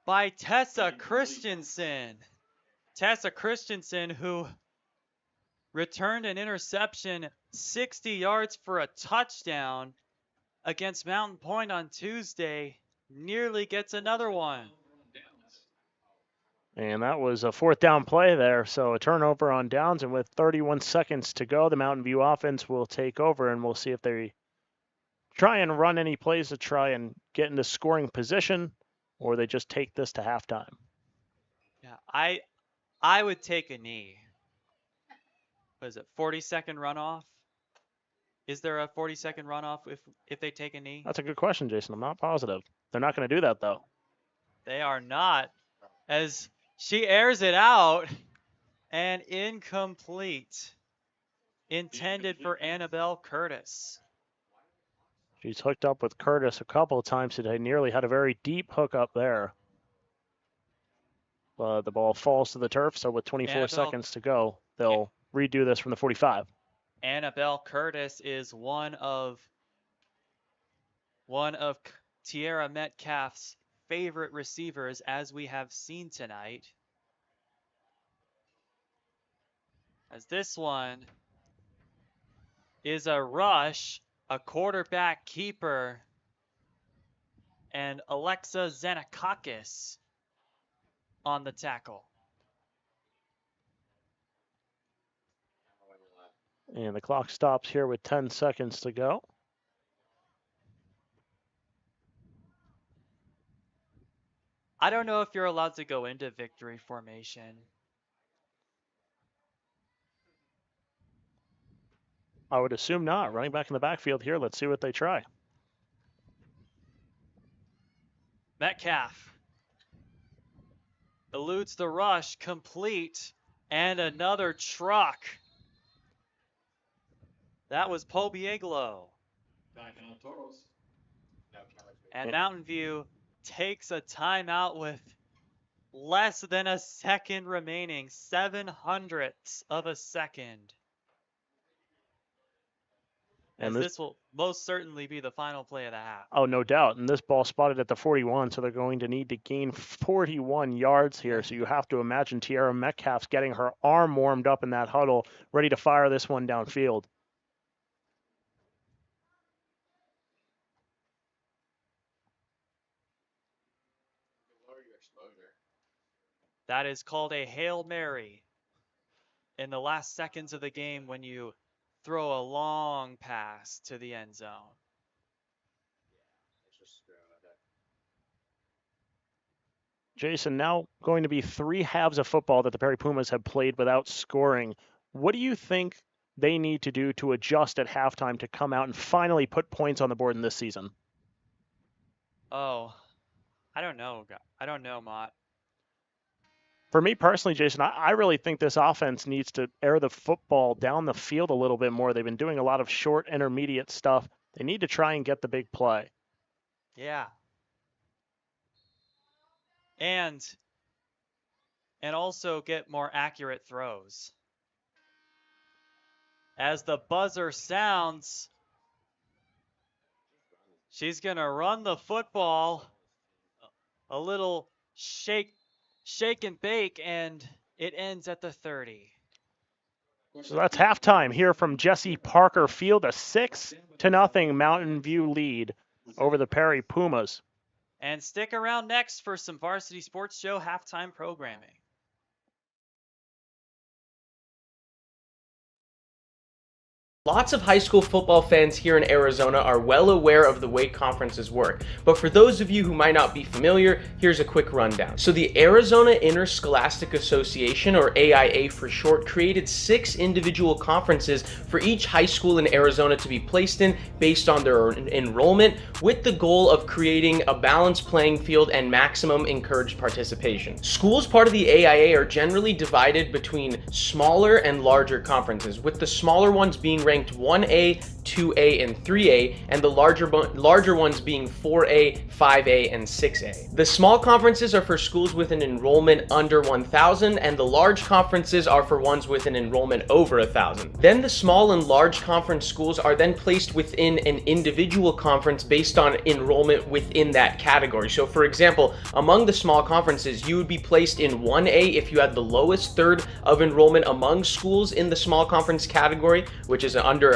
by Tessa Christensen. Tessa Christensen, who returned an interception 60 yards for a touchdown against Mountain Point on Tuesday, nearly gets another one. And that was a 4th down play there, so a turnover on downs, and with 31 seconds to go, the Mountain View offense will take over, and we'll see if they try and run any plays to try and get into scoring position, or they just take this to halftime. Yeah, I would take a knee. What is it, 40-second runoff? Is there a 40-second runoff if they take a knee? That's a good question, Jason. I'm not positive. They're not going to do that, though. They are not, as she airs it out, and incomplete. Intended for Annabelle Curtis. She's hooked up with Curtis a couple of times today. Nearly had a very deep hookup there. But the ball falls to the turf, so with 24 seconds to go, they'll redo this from the 45. Annabelle Curtis is one of Tierra Metcalf's favorite receivers, as we have seen tonight. As this one is a rush, a quarterback keeper, and Alexa Zanakakis on the tackle. And the clock stops here with 10 seconds to go. I don't know if you're allowed to go into victory formation. I would assume not. Running back in the backfield here. Let's see what they try. Metcalf eludes the rush, complete, and another truck. That was Pobieglo. Toros. And Mountain View takes a timeout with less than a second remaining, 7/100ths of a second. And this will most certainly be the final play of the half. Oh, no doubt. And this ball spotted at the 41, so they're going to need to gain 41 yards here. So you have to imagine Tierra Metcalf's getting her arm warmed up in that huddle, ready to fire this one downfield. That is called a Hail Mary in the last seconds of the game when you throw a long pass to the end zone. Jason, now going to be 3 halves of football that the Perry Pumas have played without scoring. What do you think they need to do to adjust at halftime to come out and finally put points on the board in this season? Oh, I don't know. I don't know, Mott. For me personally, Jason, I really think this offense needs to air the football down the field a little bit more. They've been doing a lot of short, intermediate stuff. They need to try and get the big play. Yeah. And also get more accurate throws. As the buzzer sounds, she's going to run the football. A little shake and bake, and it ends at the 30. So that's halftime here from Jesse Parker Field, a 6-0 Mountain View lead over the Perry Pumas. And stick around next for some Varsity Sports Show halftime programming. Lots of high school football fans here in Arizona are well aware of the way conferences work, but for those of you who might not be familiar, here's a quick rundown. So the Arizona Interscholastic Association, or AIA for short, created 6 individual conferences for each high school in Arizona to be placed in based on their enrollment, with the goal of creating a balanced playing field and maximum encouraged participation. Schools part of the AIA are generally divided between smaller and larger conferences, with the smaller ones being ranked 1A, 2A, and 3A, and the larger ones being 4A, 5A, and 6A. The small conferences are for schools with an enrollment under 1,000, and the large conferences are for ones with an enrollment over 1,000. Then the small and large conference schools are then placed within an individual conference based on enrollment within that category. So for example, among the small conferences, you would be placed in 1A if you had the lowest third of enrollment among schools in the small conference category, which is under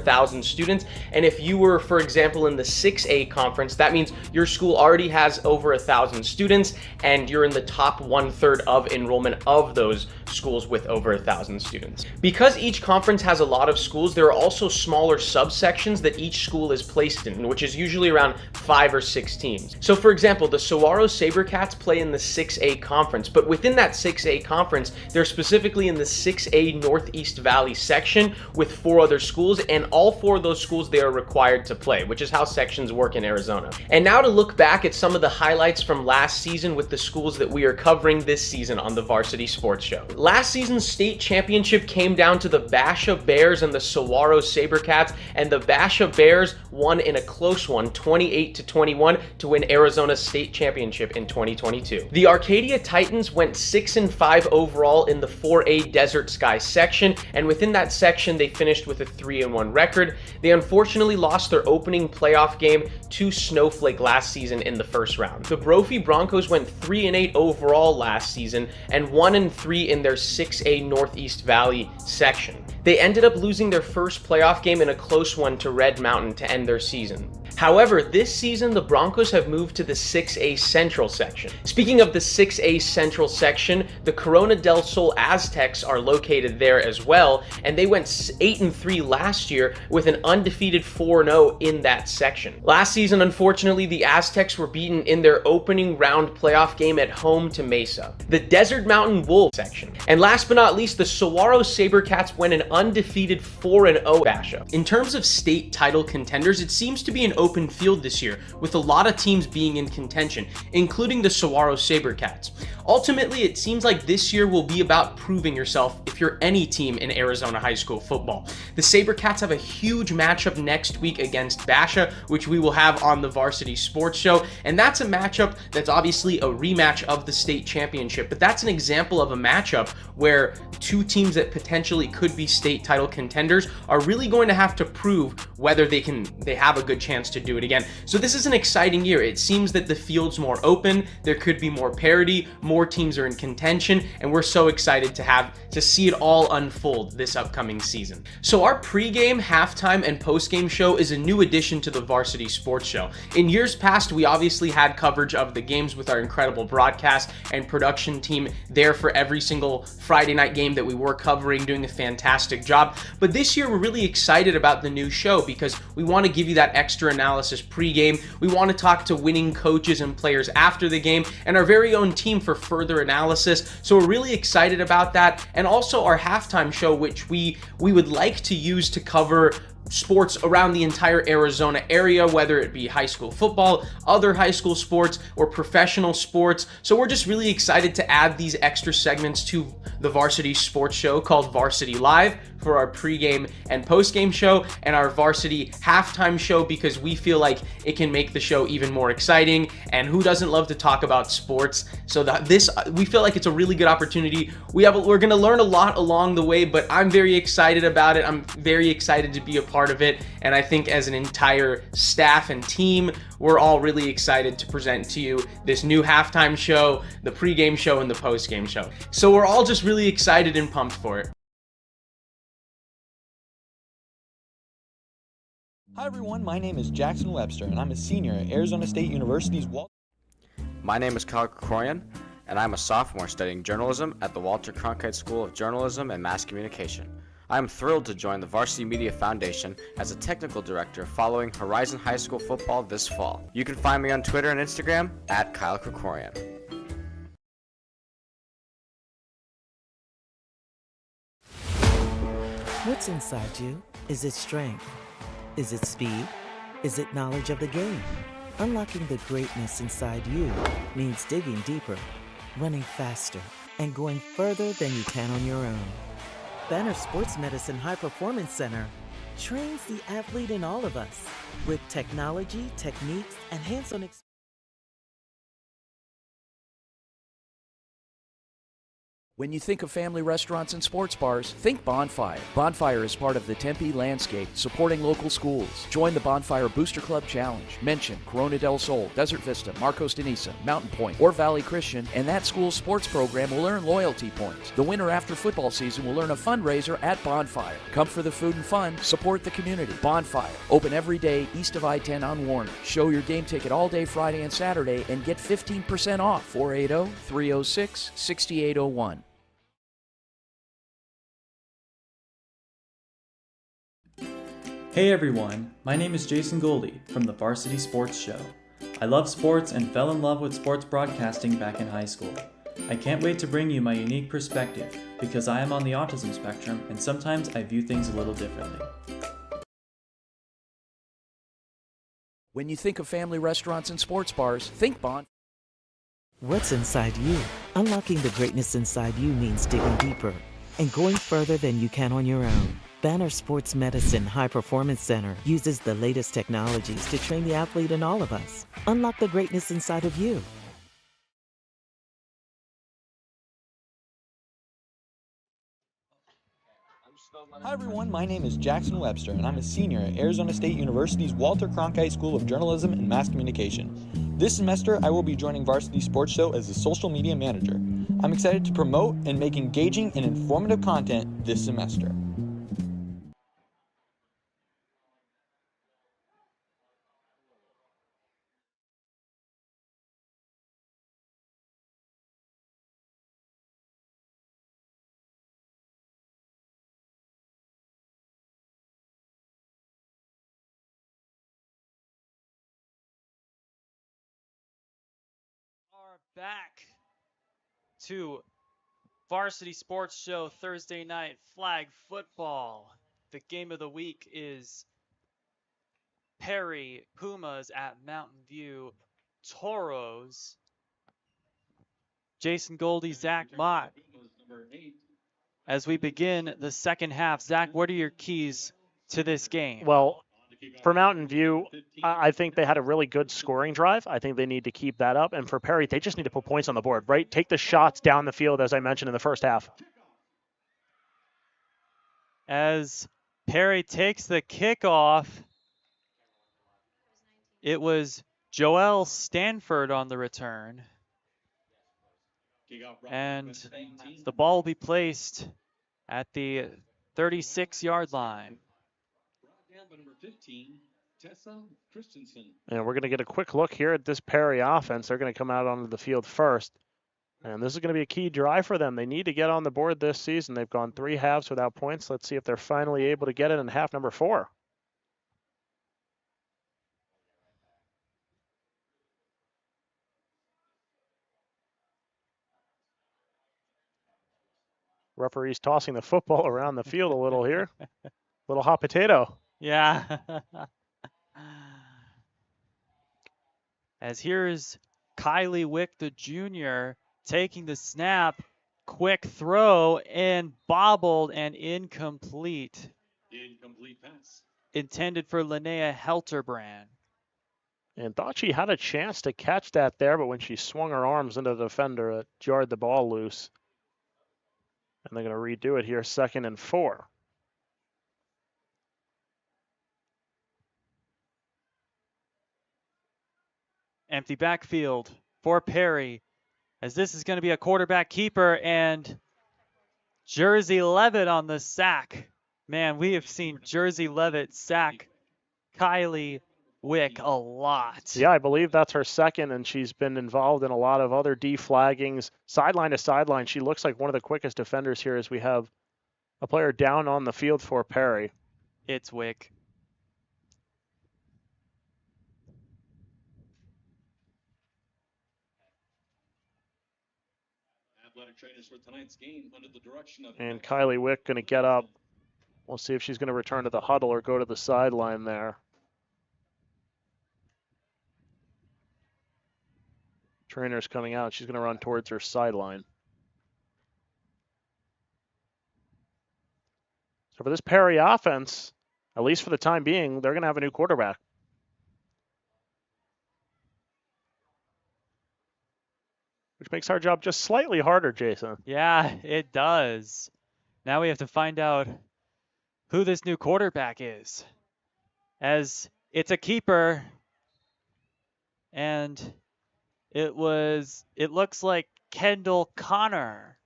1,000 students. And if you were, for example, in the 6A conference, that means your school already has over 1,000 students and you're in the top 1/3 of enrollment of those schools with over 1,000 students. Because each conference has a lot of schools, there are also smaller subsections that each school is placed in, which is usually around 5 or 6 teams. So for example, the Saguaro Sabercats play in the 6A conference, but within that 6A conference, they're specifically in the 6A Northeast Valley section with 4 other schools, and all 4 of those schools they are required to play, which is how sections work in Arizona. And now to look back at some of the highlights from last season with the schools that we are covering this season on the Varsity Sports Show. Last season's state championship came down to the Basha Bears and the Saguaro Sabercats, and the Basha Bears won in a close one, 28-21, to win Arizona's state championship in 2022. The Arcadia Titans went 6-5 overall in the 4A Desert Sky section, and within that section they finished with a 3-1 record. They unfortunately lost their opening playoff game to Snowflake last season in the first round. The Brophy Broncos went 3-8 overall last season and 1-3 in their 6A Northeast Valley section. They ended up losing their first playoff game in a close one to Red Mountain to end their season. However, this season, the Broncos have moved to the 6A Central section. Speaking of the 6A Central section, the Corona del Sol Aztecs are located there as well, and they went 8-3 last year with an undefeated 4-0 in that section. Last season, unfortunately, the Aztecs were beaten in their opening round playoff game at home to Mesa. The Desert Mountain Wolves section. And last but not least, the Saguaro Sabercats went an undefeated 4-0 Basha. In terms of state title contenders, it seems to be an open field this year, with a lot of teams being in contention, including the Saguaro Sabercats. Ultimately, it seems like this year will be about proving yourself if you're any team in Arizona high school football. The Sabercats have a huge matchup next week against Basha, which we will have on the Varsity Sports Show, and that's a matchup that's obviously a rematch of the state championship, but that's an example of a matchup where 2 teams that potentially could be state title contenders are really going to have to prove whether they have a good chance to do it again. So this is an exciting year. It seems that the field's more open, there could be more parity, more teams are in contention, and we're so excited to see it all unfold this upcoming season. So our pregame, halftime, and postgame show is a new addition to the Varsity Sports Show. In years past, we obviously had coverage of the games with our incredible broadcast and production team there for every single Friday night game that we were covering, doing a fantastic job. But this year, we're really excited about the new show because we want to give you that extra analysis pregame. We want to talk to winning coaches and players after the game and our very own team for further analysis. So we're really excited about that. And also our halftime show, which we would like to use to cover sports around the entire Arizona area, whether it be high school football, other high school sports, or professional sports. So we're just really excited to add these extra segments to the Varsity Sports Show called Varsity Live for our pregame and postgame show, and our varsity halftime show, because we feel like it can make the show even more exciting. And who doesn't love to talk about sports? So we feel like it's a really good opportunity. We're going to learn a lot along the way, but I'm very excited about it. I'm very excited to be a part of it, and I think as an entire staff and team, we're all really excited to present to you this new halftime show, the pregame show, and the postgame show. So we're all just really excited and pumped for it. Hi everyone, my name is Jackson Webster, and I'm a senior at Arizona State University's My name is Kyle Krikorian, and I'm a sophomore studying journalism at the Walter Cronkite School of Journalism and Mass Communication. I am thrilled to join the Varsity Media Foundation as a technical director following Horizon High School football this fall. You can find me on Twitter and Instagram at Kyle Krikorian. What's inside you? Is it strength? Is it speed? Is it knowledge of the game? Unlocking the greatness inside you means digging deeper, running faster, and going further than you can on your own. Banner Sports Medicine High Performance Center trains the athlete in all of us with technology, techniques, and hands-on experience. When you think of family restaurants and sports bars, think Bonfire. Bonfire is part of the Tempe landscape, supporting local schools. Join the Bonfire Booster Club Challenge. Mention Corona del Sol, Desert Vista, Marcos de Niza, Mountain Point, or Valley Christian, and that school's sports program will earn loyalty points. The winner after football season will earn a fundraiser at Bonfire. Come for the food and fun, support the community. Bonfire, open every day east of I-10 on Warner. Show your game ticket all day Friday and Saturday and get 15% off. 480-306-6801. Hey everyone, my name is Jason Goldie from the Varsity Sports Show. I love sports and fell in love with sports broadcasting back in high school. I can't wait to bring you my unique perspective because I am on the autism spectrum and sometimes I view things a little differently. When you think of family restaurants and sports bars, think Bonfire. What's inside you? Unlocking the greatness inside you means digging deeper and going further than you can on your own. Banner Sports Medicine High Performance Center uses the latest technologies to train the athlete in all of us. Unlock the greatness inside of you. Hi everyone, my name is Jackson Webster and I'm a senior at Arizona State University's Walter Cronkite School of Journalism and Mass Communication. This semester, I will be joining Varsity Sports Show as the social media manager. I'm excited to promote and make engaging and informative content this semester. Are back to Varsity Sports Show Thursday night flag football. The game of the week is Perry Pumas at Mountain View Toros. Jason Goldie, Zach Mott. As we begin the second half, Zach, what are your keys to this game? Well, for Mountain View, I think they had a really good scoring drive. I think they need to keep that up. And for Perry, they just need to put points on the board, right? Take the shots down the field, as I mentioned in the first half. As Perry takes the kickoff, it was Joel Stanford on the return. And the ball will be placed at the 36-yard line. And we're going to get a quick look here at this Perry offense. They're going to come out onto the field first. And this is going to be a key drive for them. They need to get on the board this season. They've gone 3 halves without points. Let's see if they're finally able to get it in half number 4. Referee's tossing the football around the field a little here. Little hot potato. Yeah. As here's Kylie Wick, the junior, taking the snap. Quick throw and bobbled and incomplete. Incomplete pass. Intended for Linnea Helterbrand. And thought she had a chance to catch that there, but when she swung her arms into the defender, it jarred the ball loose. And they're going to redo it here, 2nd and 4. Empty backfield for Perry, as this is going to be a quarterback keeper, and Jersey Levitt on the sack. Man, we have seen Jersey Levitt sack Kylie Wick a lot. Yeah, I believe that's her 2nd, and she's been involved in a lot of other deflaggings. Sideline to sideline, she looks like one of the quickest defenders here as we have a player down on the field for Perry. It's Wick. Athletic trainers for tonight's game under the direction of And Kylie Wick going to get up. We'll see if she's going to return to the huddle or go to the sideline there. Trainer's coming out. She's going to run towards her sideline. So for this Perry offense, at least for the time being, they're going to have a new quarterback. which makes our job just slightly harder, Jason. Yeah, it does. Now we have to find out who this new quarterback is, as it's a keeper, and it looks like Kendall Connor.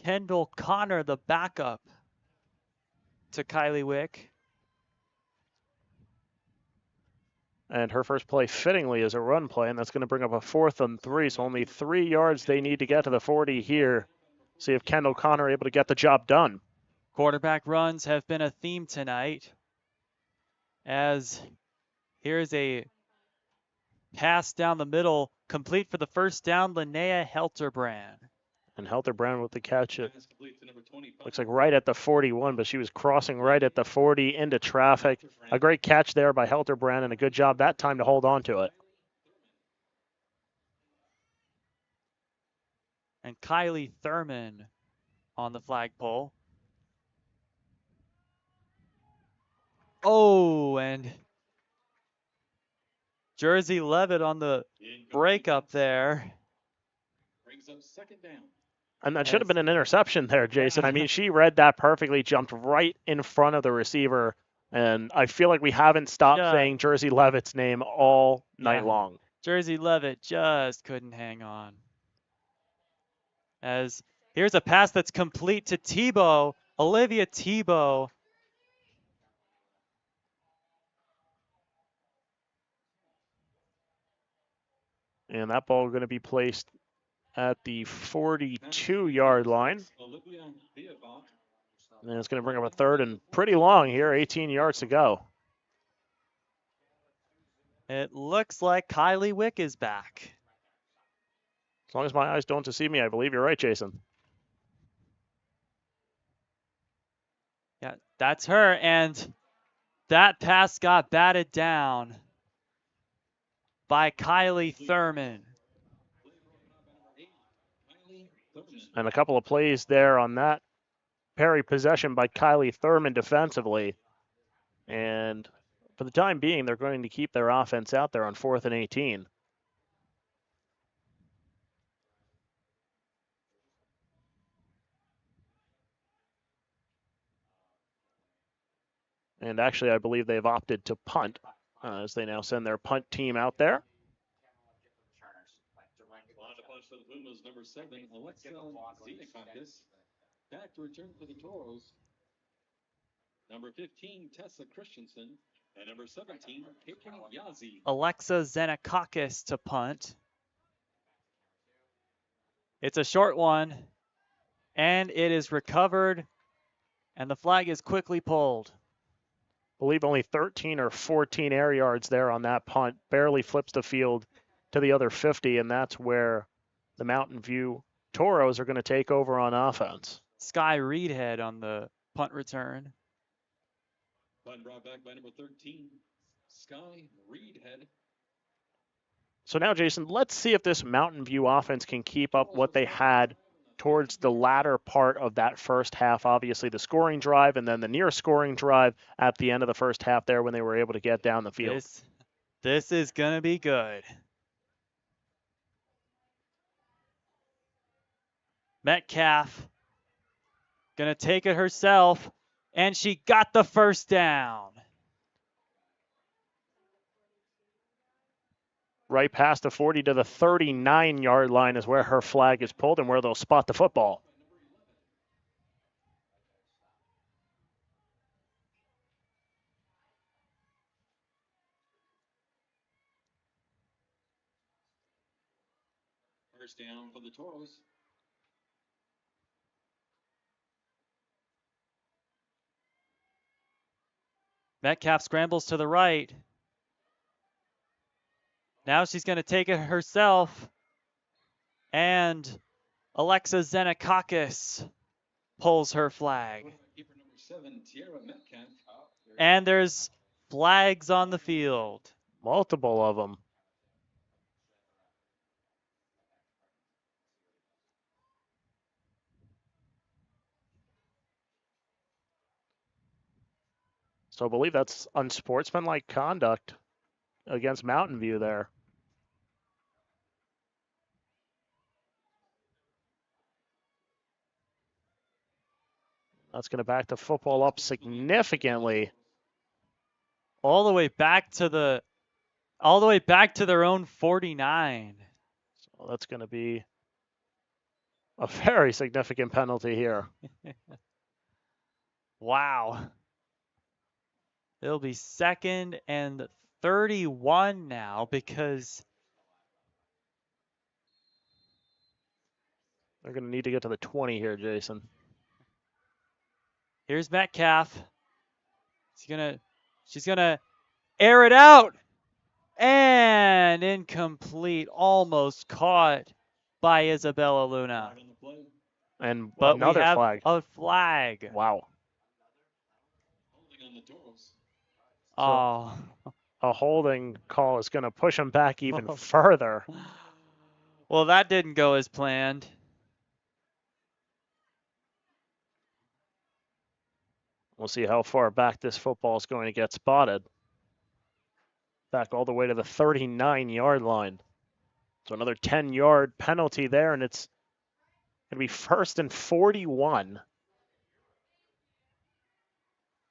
Kendall Connor, the backup to Kylie Wick. And her first play fittingly is a run play, and that's going to bring up a 4th and 3. So only 3 yards they need to get to the 40 here. See if Kendall Connor able to get the job done. Quarterback runs have been a theme tonight, as here's a pass down the middle, complete for the first down, Linnea Helterbrand. And Helterbrand with the catch. It looks like right at the 41, but she was crossing right at the 40 into traffic. A great catch there by Helterbrand, and a good job that time to hold on to it. And Kylie Thurman on the flagpole. Oh, and Jersey Levitt on the breakup there. Brings up 2nd down. And that should have been an interception there, Jason. I mean, she read that perfectly, jumped right in front of the receiver, and I feel like we haven't stopped saying Jersey Levitt's name all night long. Jersey Levitt just couldn't hang on. As here's a pass that's complete to Tebow, Olivia Tebow. And that ball going to be placed at the 42-yard line. And it's going to bring up a 3rd and pretty long here, 18 yards to go. It looks like Kylie Wick is back. As long as my eyes don't deceive me, I believe you're right, Jason. Yeah, that's her, and that pass got batted down by Kylie Thurman. And a couple of plays there on that parry possession by Kylie Thurman defensively. And for the time being, they're going to keep their offense out there on 4th and 18. And actually, I believe they've opted to punt as they now send their punt team out there. On the punch for the Pumas, number 7, Alexa Zenakakis. Back to return for the Toros. Number 15, Tessa Christensen. And number 17, Caitlin Yazzie. Alexa Zenakakis to punt. It's a short one, and it is recovered, and the flag is quickly pulled. I believe only 13 or 14 air yards there on that punt. Barely flips the field to the other 50, and that's where the Mountain View Toros are going to take over on offense. Sky Reedhead on the punt return. Punt brought back by number 13, Sky Reedhead. So now, Jason, let's see if this Mountain View offense can keep up what they had towards the latter part of that first half. Obviously, the scoring drive and then the near scoring drive at the end of the first half there when they were able to get down the field. This is going to be good. Metcalf going to take it herself, and she got the first down. Right past the 40 to the 39-yard line is where her flag is pulled and where they'll spot the football. First down for the Toros. Metcalf scrambles to the right. Now she's going to take it herself. And Alexa Zenakakis pulls her flag. And there's flags on the field. Multiple of them. So I believe that's unsportsmanlike conduct against Mountain View there. That's going to back the football up significantly. All the way back to their own 49. So that's going to be a very significant penalty here. Wow. It'll be 2nd and 31 now because they're going to need to get to the 20 here, Jason. here's Metcalf. She's gonna air it out. And incomplete, almost caught by Isabella Luna. And But another we have flag. a flag. Wow. Oh. A holding call is going to push him back even further. Well, that didn't go as planned. We'll see how far back this football is going to get spotted. Back all the way to the 39-yard line. So another 10-yard penalty there, and it's going to be 1st and 41.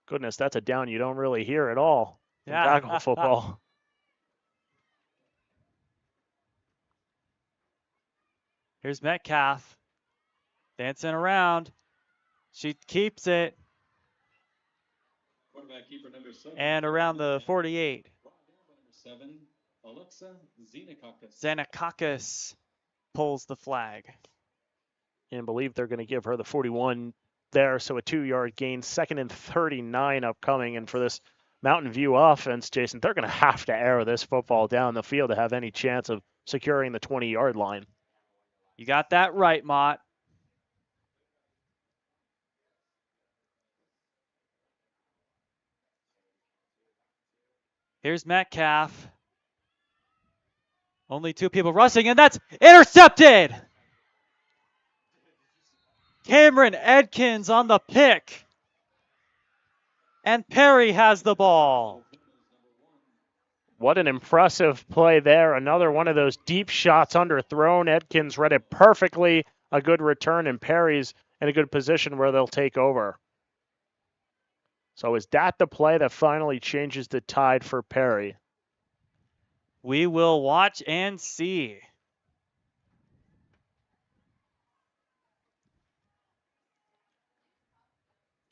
Goodness, that's a down you don't really hear at all in tackle football. Here's Metcalf. Dancing around. She keeps it. And around the 48. Zanakakis pulls the flag. And believe they're going to give her the 41 there, so a 2-yard gain. 2nd and 39 upcoming. And for this Mountain View offense, Jason, they're going to have to arrow this football down the field to have any chance of securing the 20-yard line. You got that right, Mott. Here's Metcalf. Only 2 people rushing, and that's intercepted! Cameron Edkins on the pick. And Perry has the ball. What an impressive play there. Another one of those deep shots underthrown. Edkins read it perfectly. A good return, and Perry's in a good position where they'll take over. So is that the play that finally changes the tide for Perry? We will watch and see.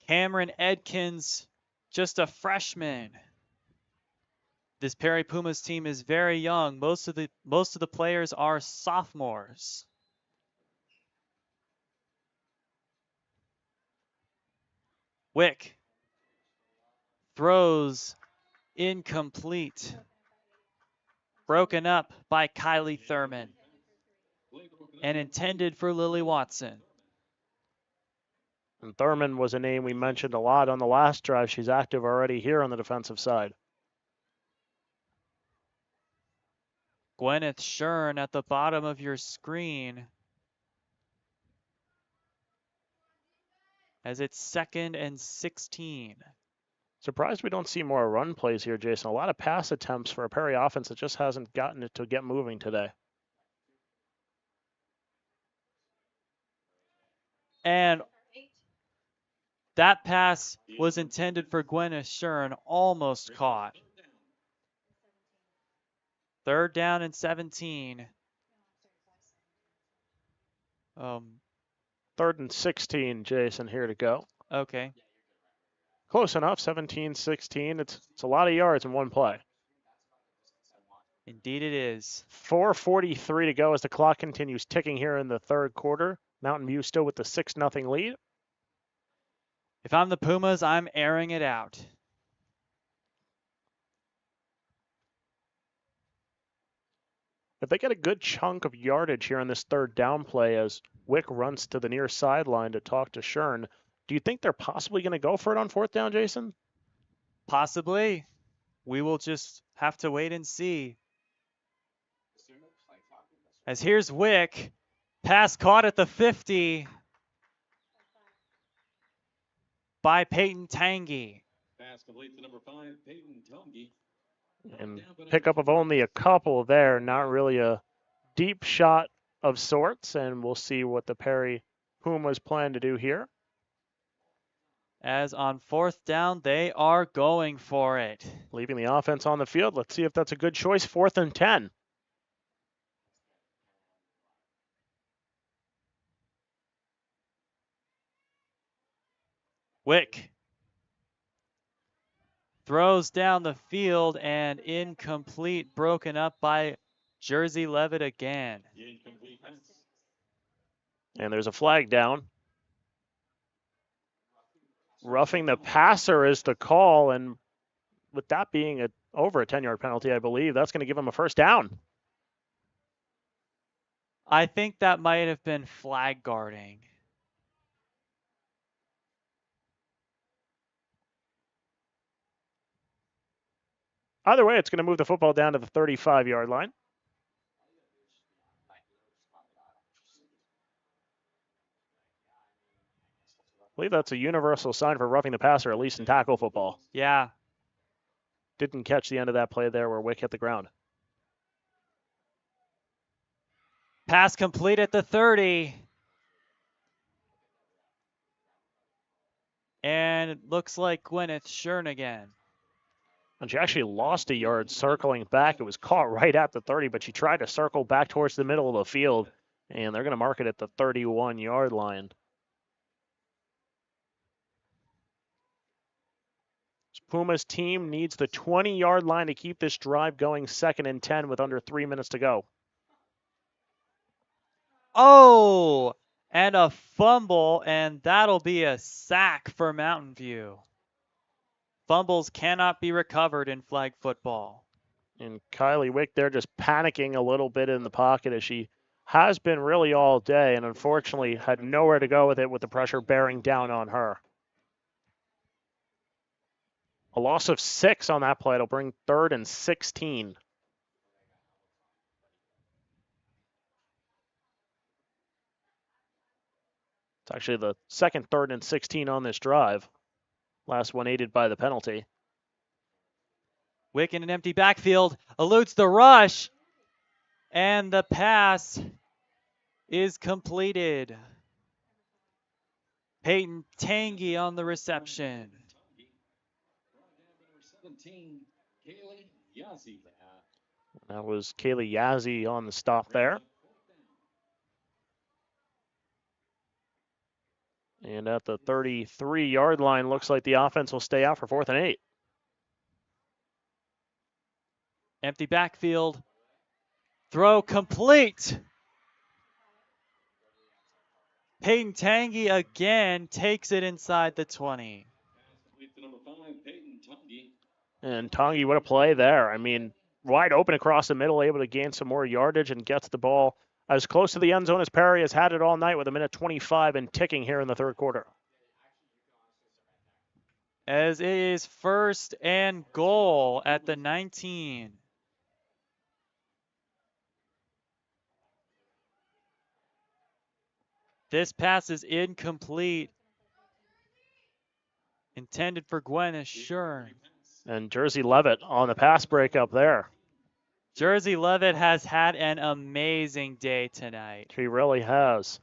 Cameron Edkins, just a freshman. This Perry Pumas team is very young. Most of the players are sophomores. Wick throws incomplete. Broken up by Kylie Thurman and intended for Lily Watson. And Thurman was a name we mentioned a lot on the last drive. She's active already here on the defensive side. Gwyneth Shern at the bottom of your screen. As it's 2nd and 16. Surprised we don't see more run plays here, Jason. A lot of pass attempts for a Perry offense that just hasn't gotten it to get moving today. And that pass was intended for Gwyneth Shern, almost caught. 3rd down and 17. 3rd and 16, Jason, here to go. Okay. Close enough, 17-16. It's a lot of yards in one play. Indeed it is. 4:43 to go as the clock continues ticking here in the 3rd quarter. Mountain View still with the 6-0 lead. If I'm the Pumas, I'm airing it out. If they get a good chunk of yardage here on this 3rd down play as Wick runs to the near sideline to talk to Shern, do you think they're possibly going to go for it on 4th down, Jason? Possibly. We will just have to wait and see. As here's Wick. Pass caught at the 50 by Peyton Tangy. Pass complete to number 5, Peyton Tangy. And pickup of only a couple there, not really a deep shot of sorts, and we'll see what the Perry Pumas plan to do here. As on 4th down, they are going for it. Leaving the offense on the field. Let's see if that's a good choice. 4th and 10. Wick throws down the field and incomplete, broken up by Jersey Levitt again. And there's a flag down. Roughing the passer is the call, and with that being over a 10-yard penalty, I believe, that's going to give him a first down. I think that might have been flag guarding. Either way, it's going to move the football down to the 35-yard line. I believe that's a universal sign for roughing the passer, at least in tackle football. Yeah. Didn't catch the end of that play there where Wick hit the ground. Pass complete at the 30. And it looks like Gwyneth Shernigan. And she actually lost a yard circling back. It was caught right at the 30, but she tried to circle back towards the middle of the field, and they're going to mark it at the 31-yard line. Pumas team needs the 20-yard line to keep this drive going, 2nd and 10 with under 3 minutes to go. Oh, and a fumble, and that'll be a sack for Mountain View. Fumbles cannot be recovered in flag football. And Kylie Wick there just panicking a little bit in the pocket, as she has been really all day, and unfortunately had nowhere to go with it with the pressure bearing down on her. A loss of 6 on that play. It'll bring 3rd and 16. It's actually the second 3rd and 16 on this drive. Last one aided by the penalty. Wick in an empty backfield, eludes the rush, and the pass is completed. Peyton Tangy on the reception. That was Kaylee Yazzie on the stop there. And at the 33-yard line, looks like the offense will stay out for 4th and 8. Empty backfield. Throw complete. Peyton Tangy again takes it inside the 20. And Tangi, what a play there. I mean, wide open across the middle, able to gain some more yardage and gets the ball as close to the end zone as Perry has had it all night, with 1:25 and ticking here in the 3rd quarter. As it is 1st and goal at the 19. This pass is incomplete. Intended for Gwyneth Shern. And Jersey Levitt on the pass breakup there. Jersey Levitt has had an amazing day tonight. She really has.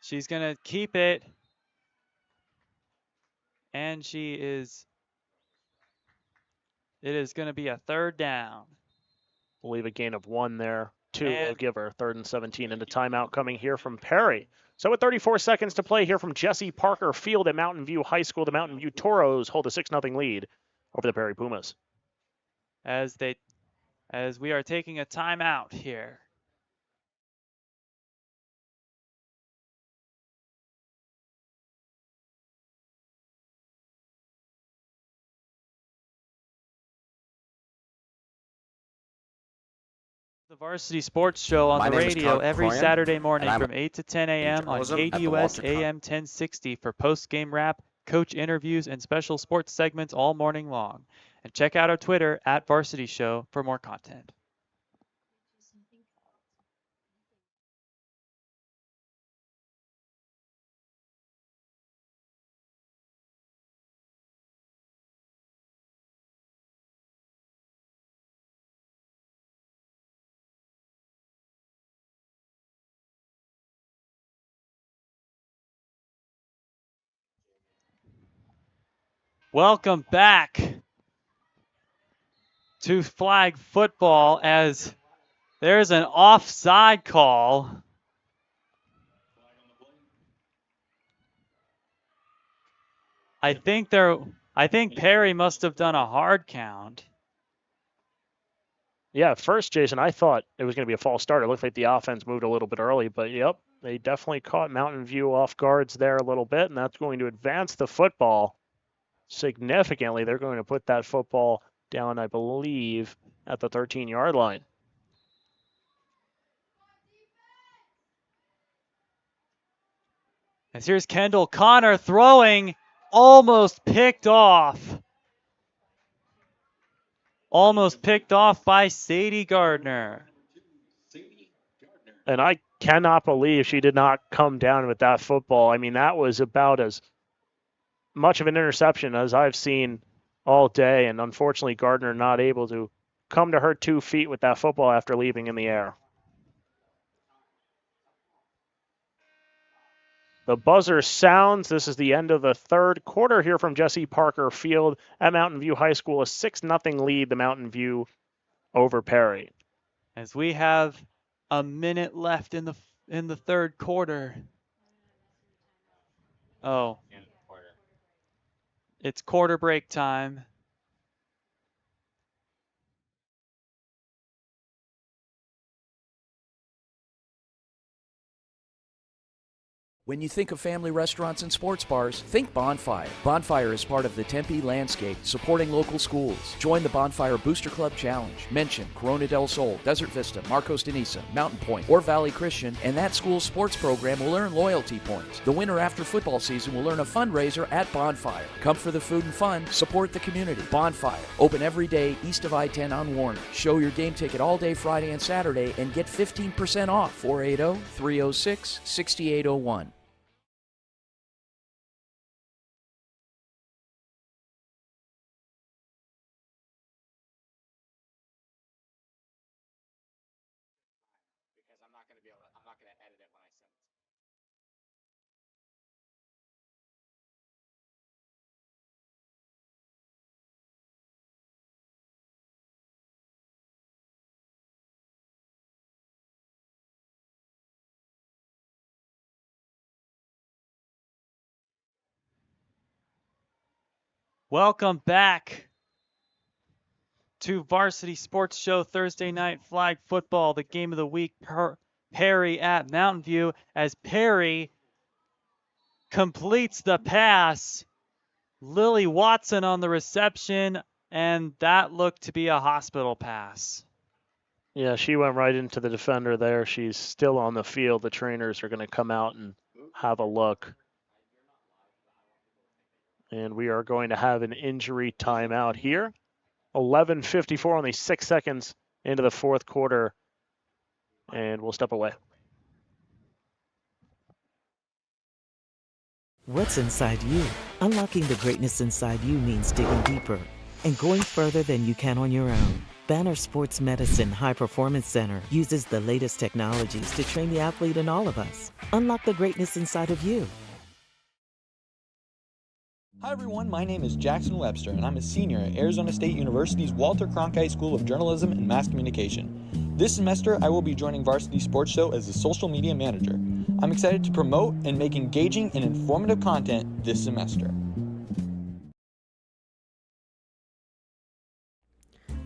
She's going to keep it. And it is going to be a 3rd down. I believe a gain of 1 there. 2 will give her 3rd and 17, and a timeout coming here from Perry. So with 34 seconds to play here from Jesse Parker Field at Mountain View High School, the Mountain View Toros hold a 6-0 lead over the Perry Pumas. As we are taking a timeout here. The Varsity Sports Show on the radio every Saturday morning from 8 to 10 a.m. on KDUS AM 1060 for post-game wrap, coach interviews, and special sports segments all morning long. And check out our Twitter at Varsity Show for more content. Welcome back to flag football as there's an offside call. I think Perry must have done a hard count. Yeah, at first, Jason, I thought it was going to be a false start. It looked like the offense moved a little bit early, but yep, they definitely caught Mountain View off guards there a little bit, and that's going to advance the football significantly. They're going to put that football down, I believe, at the 13-yard line. As here's Kendall Connor throwing, almost picked off. Almost picked off by Sadie Gardner. And I cannot believe she did not come down with that football. I mean, that was about as much of an interception as I've seen all day, and unfortunately Gardner not able to come to her 2 feet with that football after leaving in the air. The buzzer sounds. This is the end of the third quarter here from Jesse Parker Field at Mountain View High School. A 6-0 lead, the Mountain View over Perry. As we have a minute left in the third quarter. Oh. It's quarter break time. When you think of family restaurants and sports bars, think Bonfire. Bonfire is part of the Tempe landscape, supporting local schools. Join the Bonfire Booster Club Challenge. Mention Corona del Sol, Desert Vista, Marcos de Niza, Mountain Point, or Valley Christian, and that school's sports program will earn loyalty points. The winner after football season will earn a fundraiser at Bonfire. Come for the food and fun, support the community. Bonfire, open every day east of I-10 on Warner. Show your game ticket all day Friday and Saturday and get 15% off. 480-306-6801. I'm not gonna edit it when I send it. Welcome back to Varsity Sports Show Thursday Night Flag Football, the game of the week. Perry at Mountain View as Perry completes the pass. Lily Watson on the reception, and that looked to be a hospital pass. Yeah, she went right into the defender there. She's still on the field. The trainers are going to come out and have a look. And we are going to have an injury timeout here. 11:54, only 6 seconds into the fourth quarter. And we'll step away. What's inside you? Unlocking the greatness inside you means digging deeper and going further than you can on your own. Banner Sports Medicine High Performance Center uses the latest technologies to train the athlete in all of us. Unlock the greatness inside of you. Hi everyone, my name is Jackson Webster and I'm a senior at Arizona State University's Walter Cronkite School of Journalism and Mass Communication. This semester, I will be joining Varsity Sports Show as the social media manager. I'm excited to promote and make engaging and informative content this semester.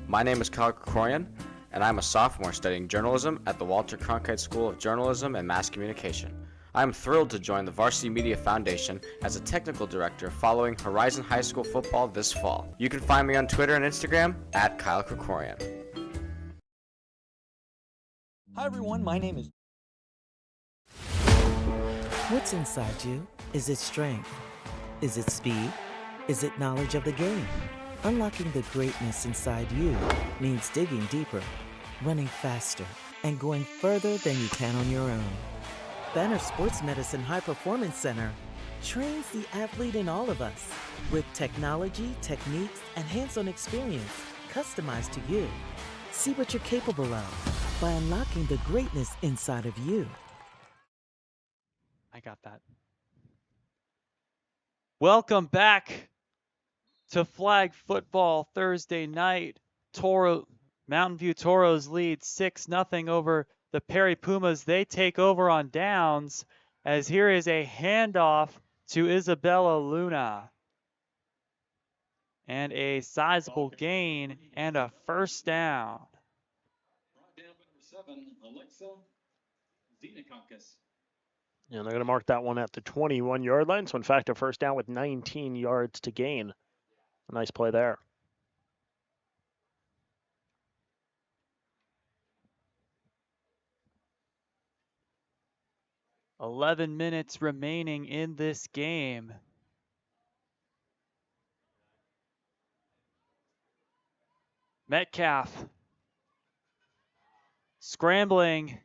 My name is Kyle Krikorian, and I'm a sophomore studying journalism at the Walter Cronkite School of Journalism and Mass Communication. I am thrilled to join the Varsity Media Foundation as a technical director following Horizon High School football this fall. You can find me on Twitter and Instagram at Kyle Krikorian. Hi everyone, my name is... What's inside you? Is it strength? Is it speed? Is it knowledge of the game? Unlocking the greatness inside you means digging deeper, running faster, and going further than you can on your own. Banner Sports Medicine High Performance Center trains the athlete in all of us with technology, techniques, and hands-on experience customized to you. See what you're capable of by unlocking the greatness inside of you. I got that. Welcome back to flag football Thursday night. Mountain View Toros lead 6-0 over the Perry Pumas. They take over on downs, as here is a handoff to Isabella Luna. And a sizable gain and a first down. Brought down by number 7, Alexa Xenakakis. And they're going to mark that one at the 21-yard line. So, in fact, a first down with 19 yards to gain. A nice play there. 11 minutes remaining in this game. Metcalf scrambling,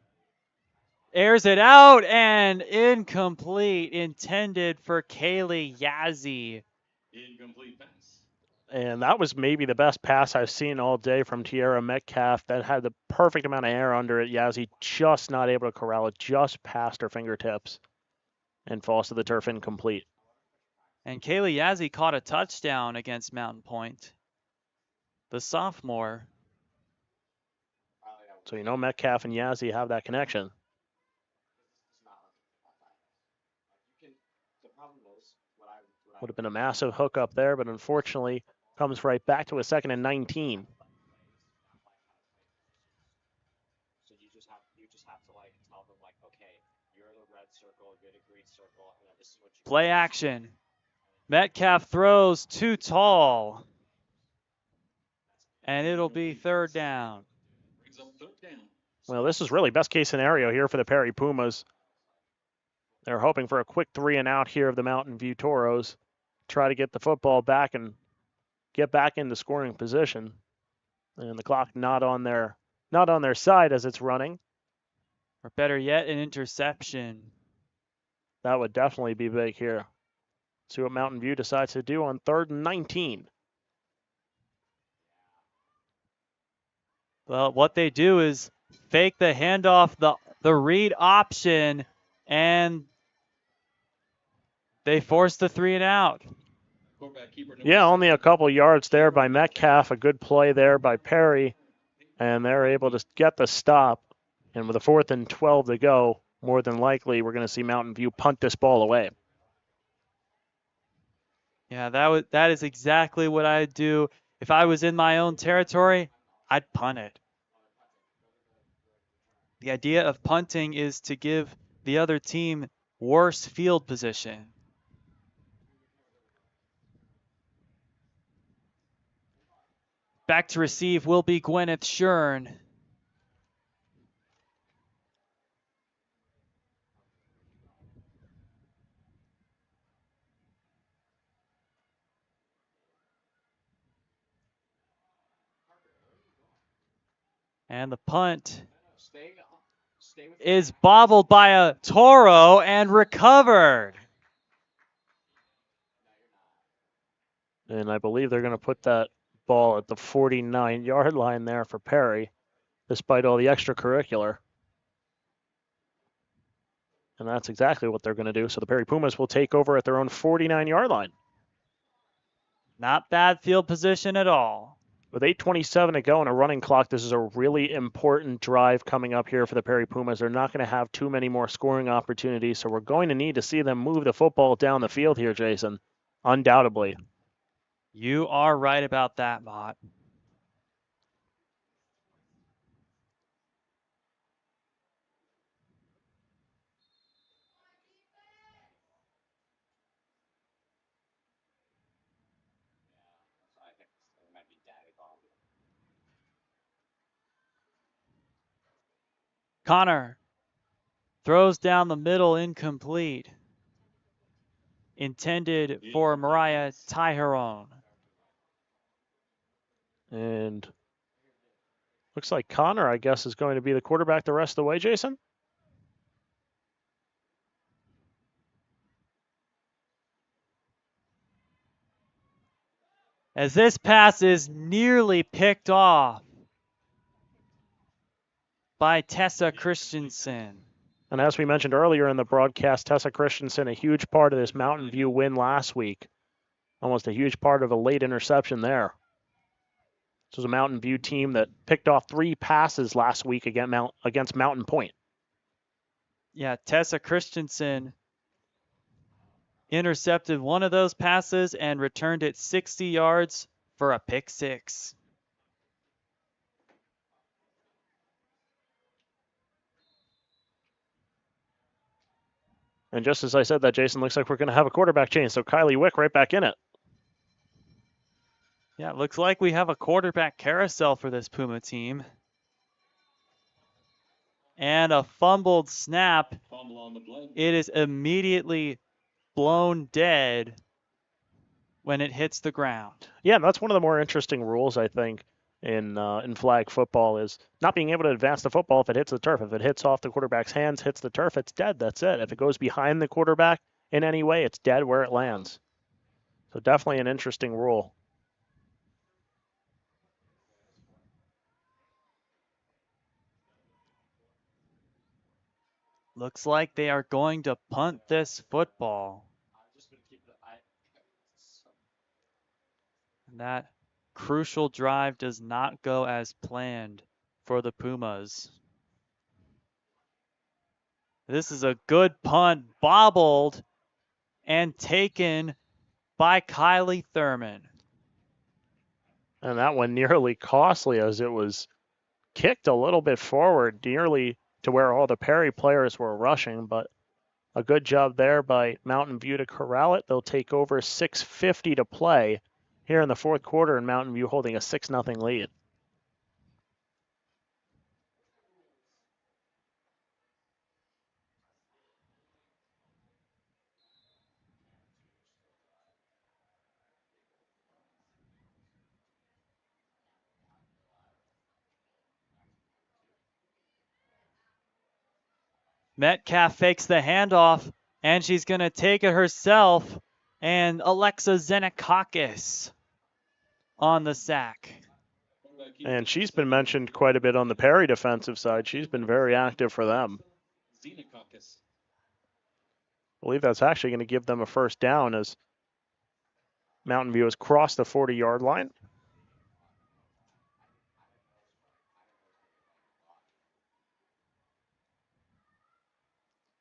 airs it out, and incomplete, intended for Kaylee Yazzie. Incomplete pass. And that was maybe the best pass I've seen all day from Tierra Metcalf. That had the perfect amount of air under it. Yazzie just not able to corral it, just past her fingertips, and falls to the turf incomplete. And Kaylee Yazzie caught a touchdown against Mountain Point, the sophomore. So you know Metcalf and Yazzie have that connection. Would have been a massive hook up there, but unfortunately comes right back to a 2nd and 19. So you just have to like tell them like, okay, you're the red circle, you're the green circle, and this is what you Play action. Metcalf throws too tall. And it'll be 3rd down. Brings up 3rd down. Well, this is really best case scenario here for the Perry Pumas. They're hoping for a quick 3 and out here of the Mountain View Toros. Try to get the football back and get back into scoring position. And the clock not on their side as it's running. Or better yet, an interception. That would definitely be big here. See what Mountain View decides to do on 3rd and 19. Well, what they do is fake the handoff, the read option, and they force the 3 and out. Yeah, only a couple yards there by Metcalf. A good play there by Perry. And they're able to get the stop. And with a 4th and 12 to go, more than likely we're going to see Mountain View punt this ball away. Yeah, that is exactly what I'd do. If I was in my own territory, I'd punt it. The idea of punting is to give the other team worse field position. Back to receive will be Gwyneth Shern. And the punt is bobbled by a Toro and recovered. And I believe they're going to put that ball at the 49-yard line there for Perry, despite all the extracurricular. And that's exactly what they're going to do. So the Perry Pumas will take over at their own 49-yard line. Not bad field position at all. With 8:27 to go and a running clock, this is a really important drive coming up here for the Perry Pumas. They're not going to have too many more scoring opportunities, so we're going to need to see them move the football down the field here, Jason. Undoubtedly. You are right about that, Mott. Connor throws down the middle, incomplete. Intended for Mariah Tyheron. And looks like Connor, I guess, is going to be the quarterback the rest of the way, Jason? As this pass is nearly picked off by Tessa Christensen. And as we mentioned earlier in the broadcast, Tessa Christensen, a huge part of this Mountain View win last week. Almost a huge part of a late interception there. This was a Mountain View team that picked off 3 passes last week against Mountain Point. Yeah, Tessa Christensen intercepted one of those passes and returned it 60 yards for a pick 6. And just as I said that, Jason, looks like we're going to have a quarterback change. So Kylie Wick right back in it. Yeah, it looks like we have a quarterback carousel for this Puma team. And a fumbled snap. Fumble on the play. It is immediately blown dead when it hits the ground. Yeah, and that's one of the more interesting rules, I think, in flag football is not being able to advance the football if it hits the turf. If it hits off the quarterback's hands, hits the turf, it's dead. That's it. If it goes behind the quarterback in any way, it's dead where it lands. So definitely an interesting rule. Looks like they are going to punt this football. And that crucial drive does not go as planned for the Pumas. This is a good punt, bobbled and taken by Kylie Thurman. And that one nearly costly as it was kicked a little bit forward, nearly to where all the Perry players were rushing, but a good job there by Mountain View to corral it. They'll take over 6:50 to play here in the fourth quarter, and Mountain View holding a 6-0 lead. Metcalf fakes the handoff, and she's going to take it herself. And Alexa Zenakakis on the sack. And she's been mentioned quite a bit on the Perry defensive side. She's been very active for them. I believe that's actually going to give them a first down as Mountain View has crossed the 40-yard line.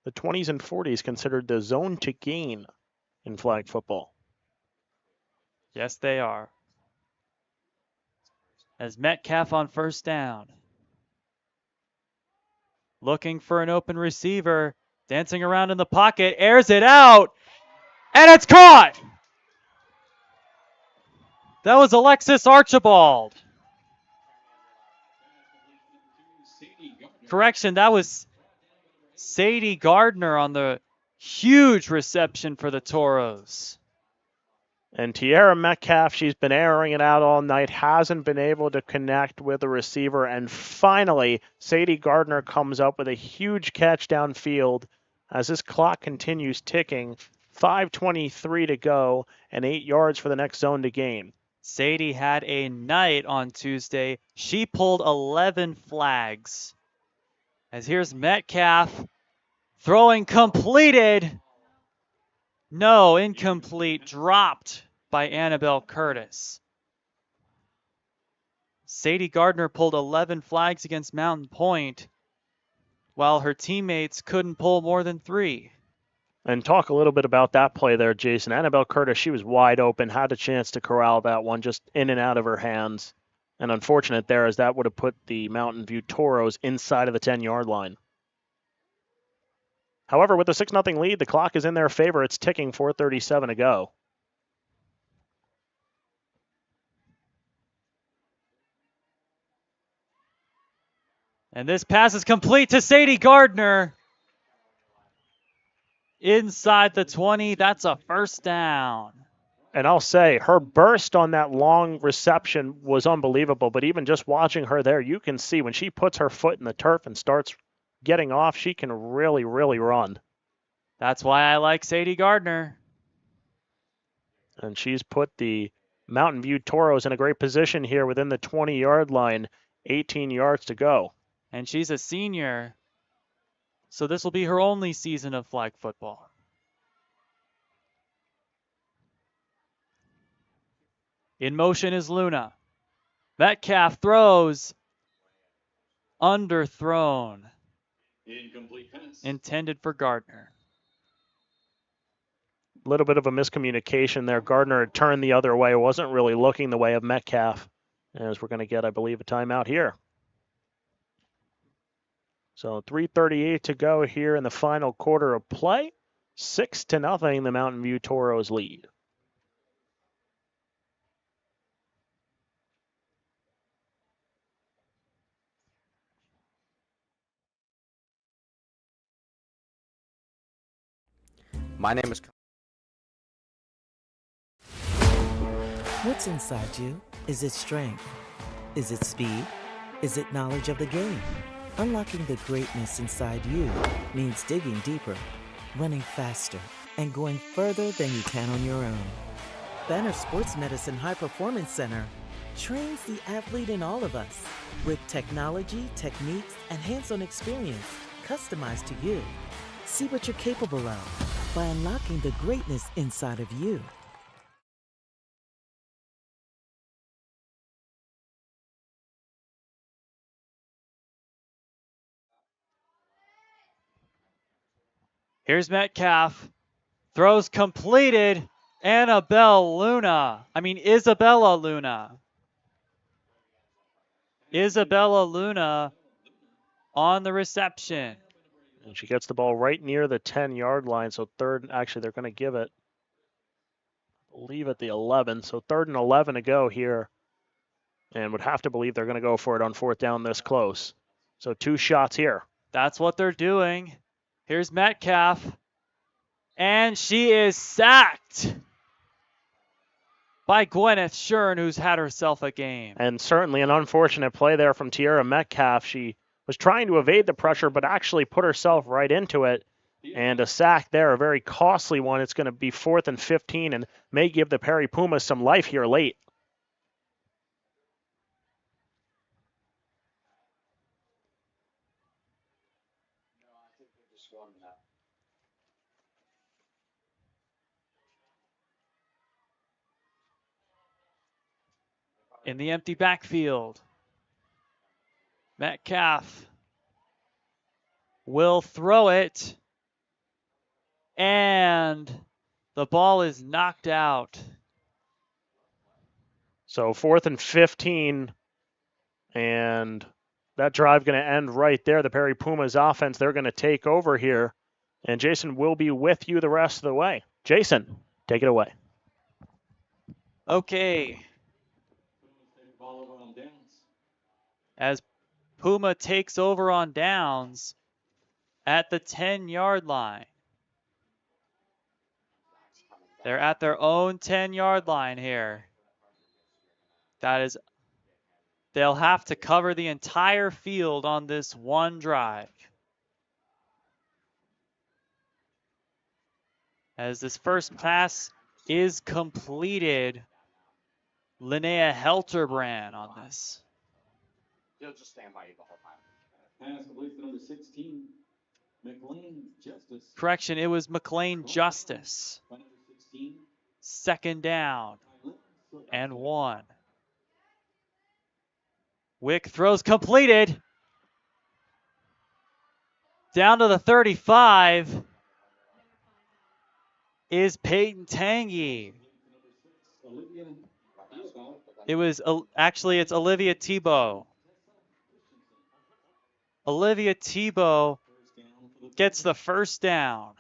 The 20s and 40s considered the zone to gain in flag football. Yes, they are. As Metcalf on first down. Looking for an open receiver. Dancing around in the pocket. Airs it out. And it's caught! That was Alexis Archibald. Correction, that was Sadie Gardner on the huge reception for the Toros. And Tiara Metcalf, she's been airing it out all night, hasn't been able to connect with the receiver. And finally, Sadie Gardner comes up with a huge catch downfield as this clock continues ticking. 5:23 to go and 8 yards for the next zone to gain. Sadie had a night on Tuesday. She pulled 11 flags. As here's Metcalf throwing completed. No, incomplete, dropped by Annabelle Curtis. Sadie Gardner pulled 11 flags against Mountain Point, while her teammates couldn't pull more than 3. And talk a little bit about that play there, Jason. Annabelle Curtis, she was wide open, had a chance to corral that one just in and out of her hands. And unfortunate there as that would have put the Mountain View Toros inside of the 10-yard line. However, with a 6-0 lead, the clock is in their favor. It's ticking, 4:37 to go. And this pass is complete to Sadie Gardner. Inside the 20, that's a first down. And I'll say, her burst on that long reception was unbelievable. But even just watching her there, you can see when she puts her foot in the turf and starts getting off, she can really, really run. That's why I like Sadie Gardner. And she's put the Mountain View Toros in a great position here within the 20-yard line, 18 yards to go. And she's a senior, so this will be her only season of flag football. In motion is Luna. Metcalf throws. Underthrown. Incomplete pass. Intended for Gardner. A little bit of a miscommunication there. Gardner had turned the other way, wasn't really looking the way of Metcalf. As we're going to get, I believe, a timeout here. So 3:38 to go here in the final quarter of play. 6-0, the Mountain View Toros lead. My name is. What's inside you? Is it strength? Is it speed? Is it knowledge of the game? Unlocking the greatness inside you means digging deeper, running faster, and going further than you can on your own. Banner Sports Medicine High Performance Center trains the athlete in all of us with technology, techniques, and hands-on experience customized to you. See what you're capable of by unlocking the greatness inside of you. Here's Metcalf. Throws completed. Isabella Luna. Isabella Luna on the reception. And she gets the ball right near the 10-yard line. So actually they're going to give it, I believe, at the 11. So 3rd and 11 to go here. And would have to believe they're going to go for it on 4th down this close. So 2 shots here. That's what they're doing. Here's Metcalf. And she is sacked by Gwyneth Shern, who's had herself a game. And certainly an unfortunate play there from Tierra Metcalf. She was trying to evade the pressure, but actually put herself right into it. And a sack there, a very costly one. It's going to be 4th and 15 and may give the Perry Pumas some life here late. In the empty backfield, Metcalf will throw it, and the ball is knocked out. So 4th and 15, and that drive going to end right there. The Perry Pumas offense, they're going to take over here, and Jason will be with you the rest of the way. Jason, take it away. Okay. As Puma takes over on downs at the 10-yard line. They're at their own 10-yard line here. They'll have to cover the entire field on this one drive. As this first pass is completed, Linnea Helterbrand on this. He'll just stand by you the whole time. Pass complete to number 16, McLean Justice. Correction, it was McLean Justice. 16. 2nd down and 1. Wick throws completed. Down to the 35 is Peyton Tangy. It's Olivia Tebow. Olivia Tebow gets the 1st down.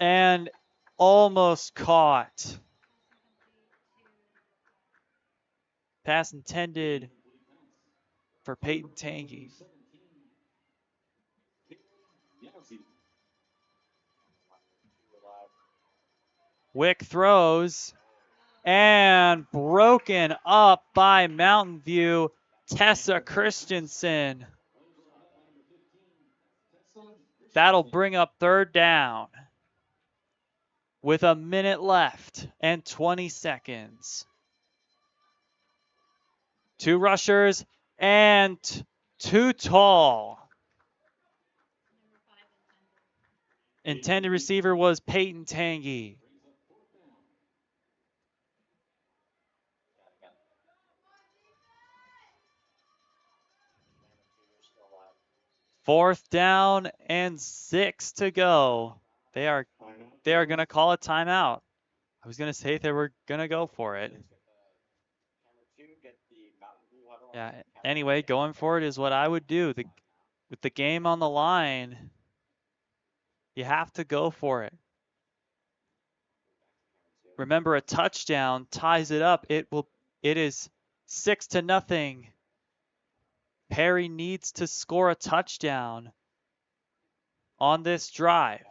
And almost caught. Pass intended for Peyton Tangy. Wick throws and broken up by Mountain View, Tessa Christensen. That'll bring up 3rd down with a minute left and 20 seconds. 2 rushers and too tall. intended receiver was Peyton Tangy. Fourth down and 6 to go. They are going to call a timeout. I was going to say they were going to go for it. Yeah, anyway, going for it is what I would do. With the game on the line, you have to go for it. Remember, a touchdown ties it up. It is 6-0. Perry needs to score a touchdown on this drive.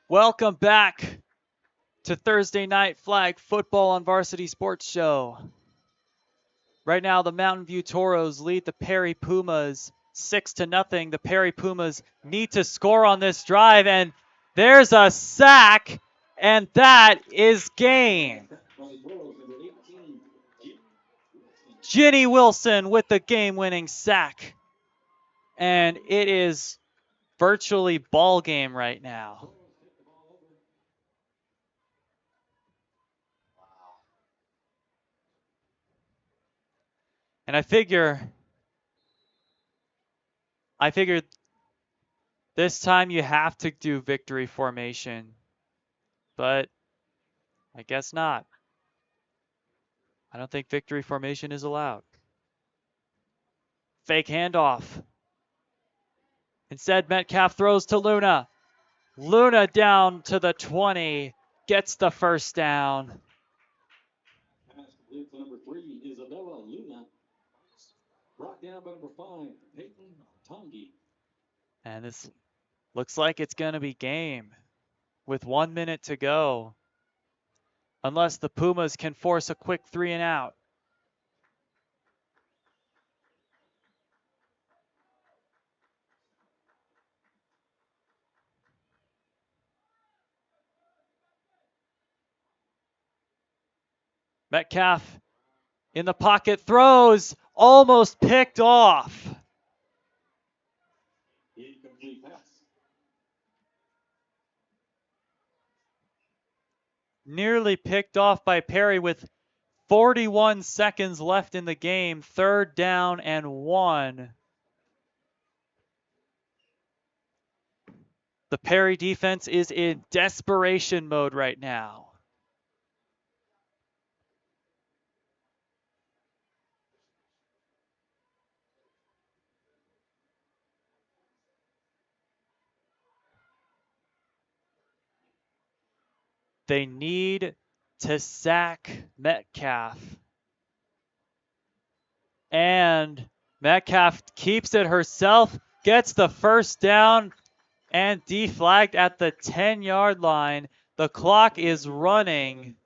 Welcome back to Thursday Night Flag Football on Varsity Sports Show. Right now, the Mountain View Toros lead the Perry Pumas 6-0. The Perry Pumas need to score on this drive, and there's a sack, and that is game. Jenny Wilson with the game-winning sack, and it is virtually ball game right now. And I figured this time you have to do victory formation, but I guess not. I don't think victory formation is allowed. Fake handoff. Instead, Metcalf throws to Luna. Luna down to the 20, gets the first down. Pass complete to number 3, Isabella Luna. Brought down by number 5, Peyton Tangi. And this looks like it's going to be game with 1 minute to go. Unless the Pumas can force a quick 3 and out. Metcalf in the pocket, throws, almost picked off. Incomplete pass. Nearly picked off by Perry with 41 seconds left in the game. 3rd down and 1. The Perry defense is in desperation mode right now. They need to sack Metcalf. And Metcalf keeps it herself, gets the first down, and deflagged at the 10-yard line. The clock is running.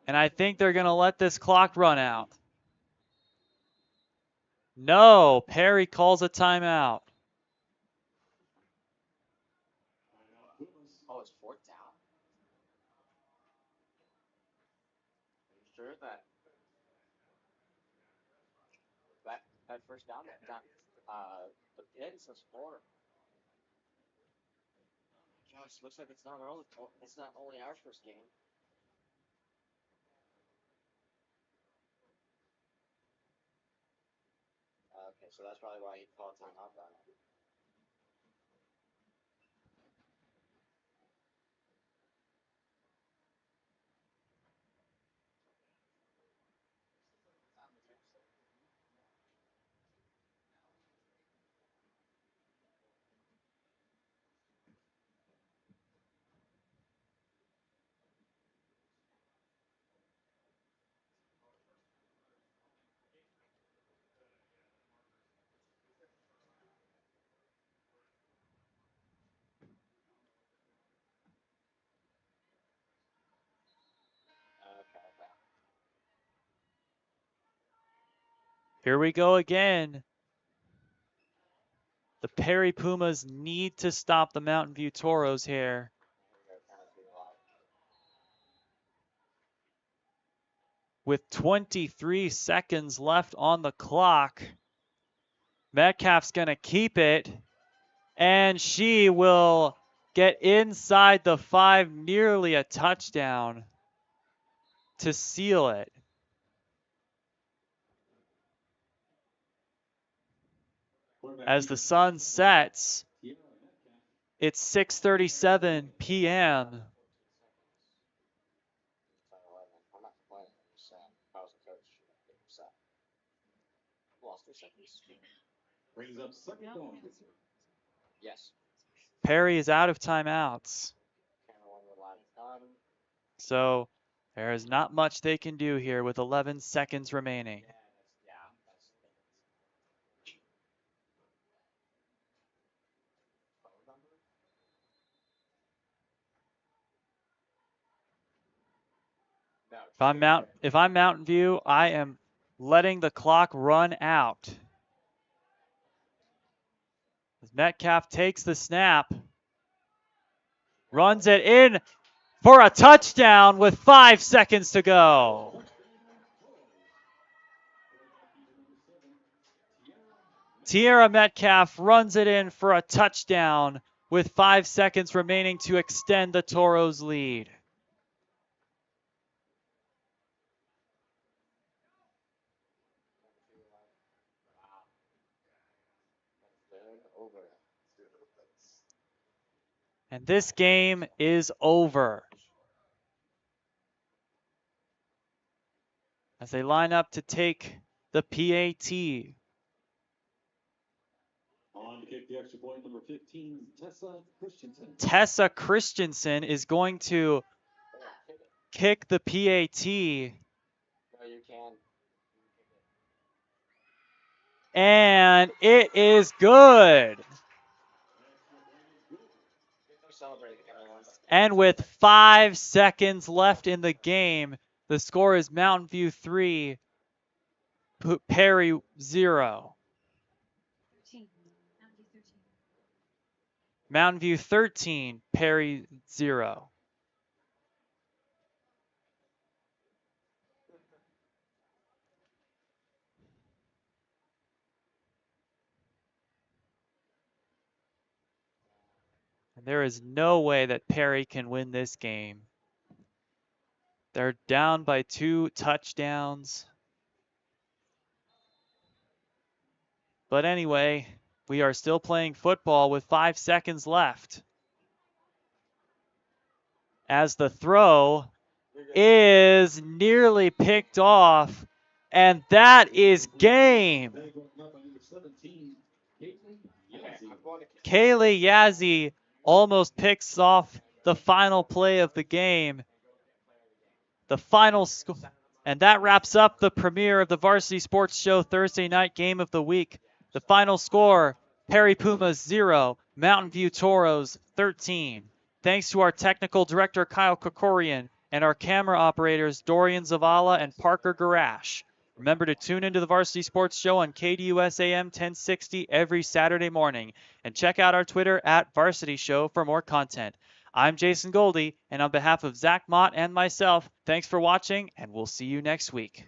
And I think they're going to let this clock run out. No, Perry calls a timeout. Oh, it's 4th down. Are you sure that first down, the pit says 4. Gosh, looks like it's not only our first game. Okay, so that's probably why he called timeout on it. Here we go again. The Perry Pumas need to stop the Mountain View Toros here. With 23 seconds left on the clock, Metcalf's going to keep it, and she will get inside the 5, nearly a touchdown to seal it. As the sun sets, it's 6:37 p.m. Brings up second down. Yes. Perry is out of timeouts. So there is not much they can do here with 11 seconds remaining. If I'm Mountain View, I am letting the clock run out. As Metcalf takes the snap, runs it in for a touchdown with 5 seconds to go. Tierra Metcalf runs it in for a touchdown with 5 seconds remaining to extend the Toros' lead. And this game is over. As they line up to take the PAT. On to kick the extra point, number 15, Tessa Christensen. Tessa Christensen is going to kick the PAT. No, you can. And it is good. And with 5 seconds left in the game, the score is Mountain View 3, Perry 0. Mountain View 13, Perry 0. And there is no way that Perry can win this game. They're down by 2 touchdowns. But anyway, we are still playing football with 5 seconds left. As the throw is nearly picked off, and that is game. Kaylee Yazzie almost picks off the final play of the game. The final score. And that wraps up the premiere of the Varsity Sports Show Thursday night game of the week. The final score, Perry Pumas 0, Mountain View Toros 13. Thanks to our technical director, Kyle Kokorian, and our camera operators, Dorian Zavala and Parker Garash. Remember to tune into the Varsity Sports Show on KDUS AM 1060 every Saturday morning. And check out our Twitter at Varsity Show for more content. I'm Jason Goldie, and on behalf of Zach Mott and myself, thanks for watching, and we'll see you next week.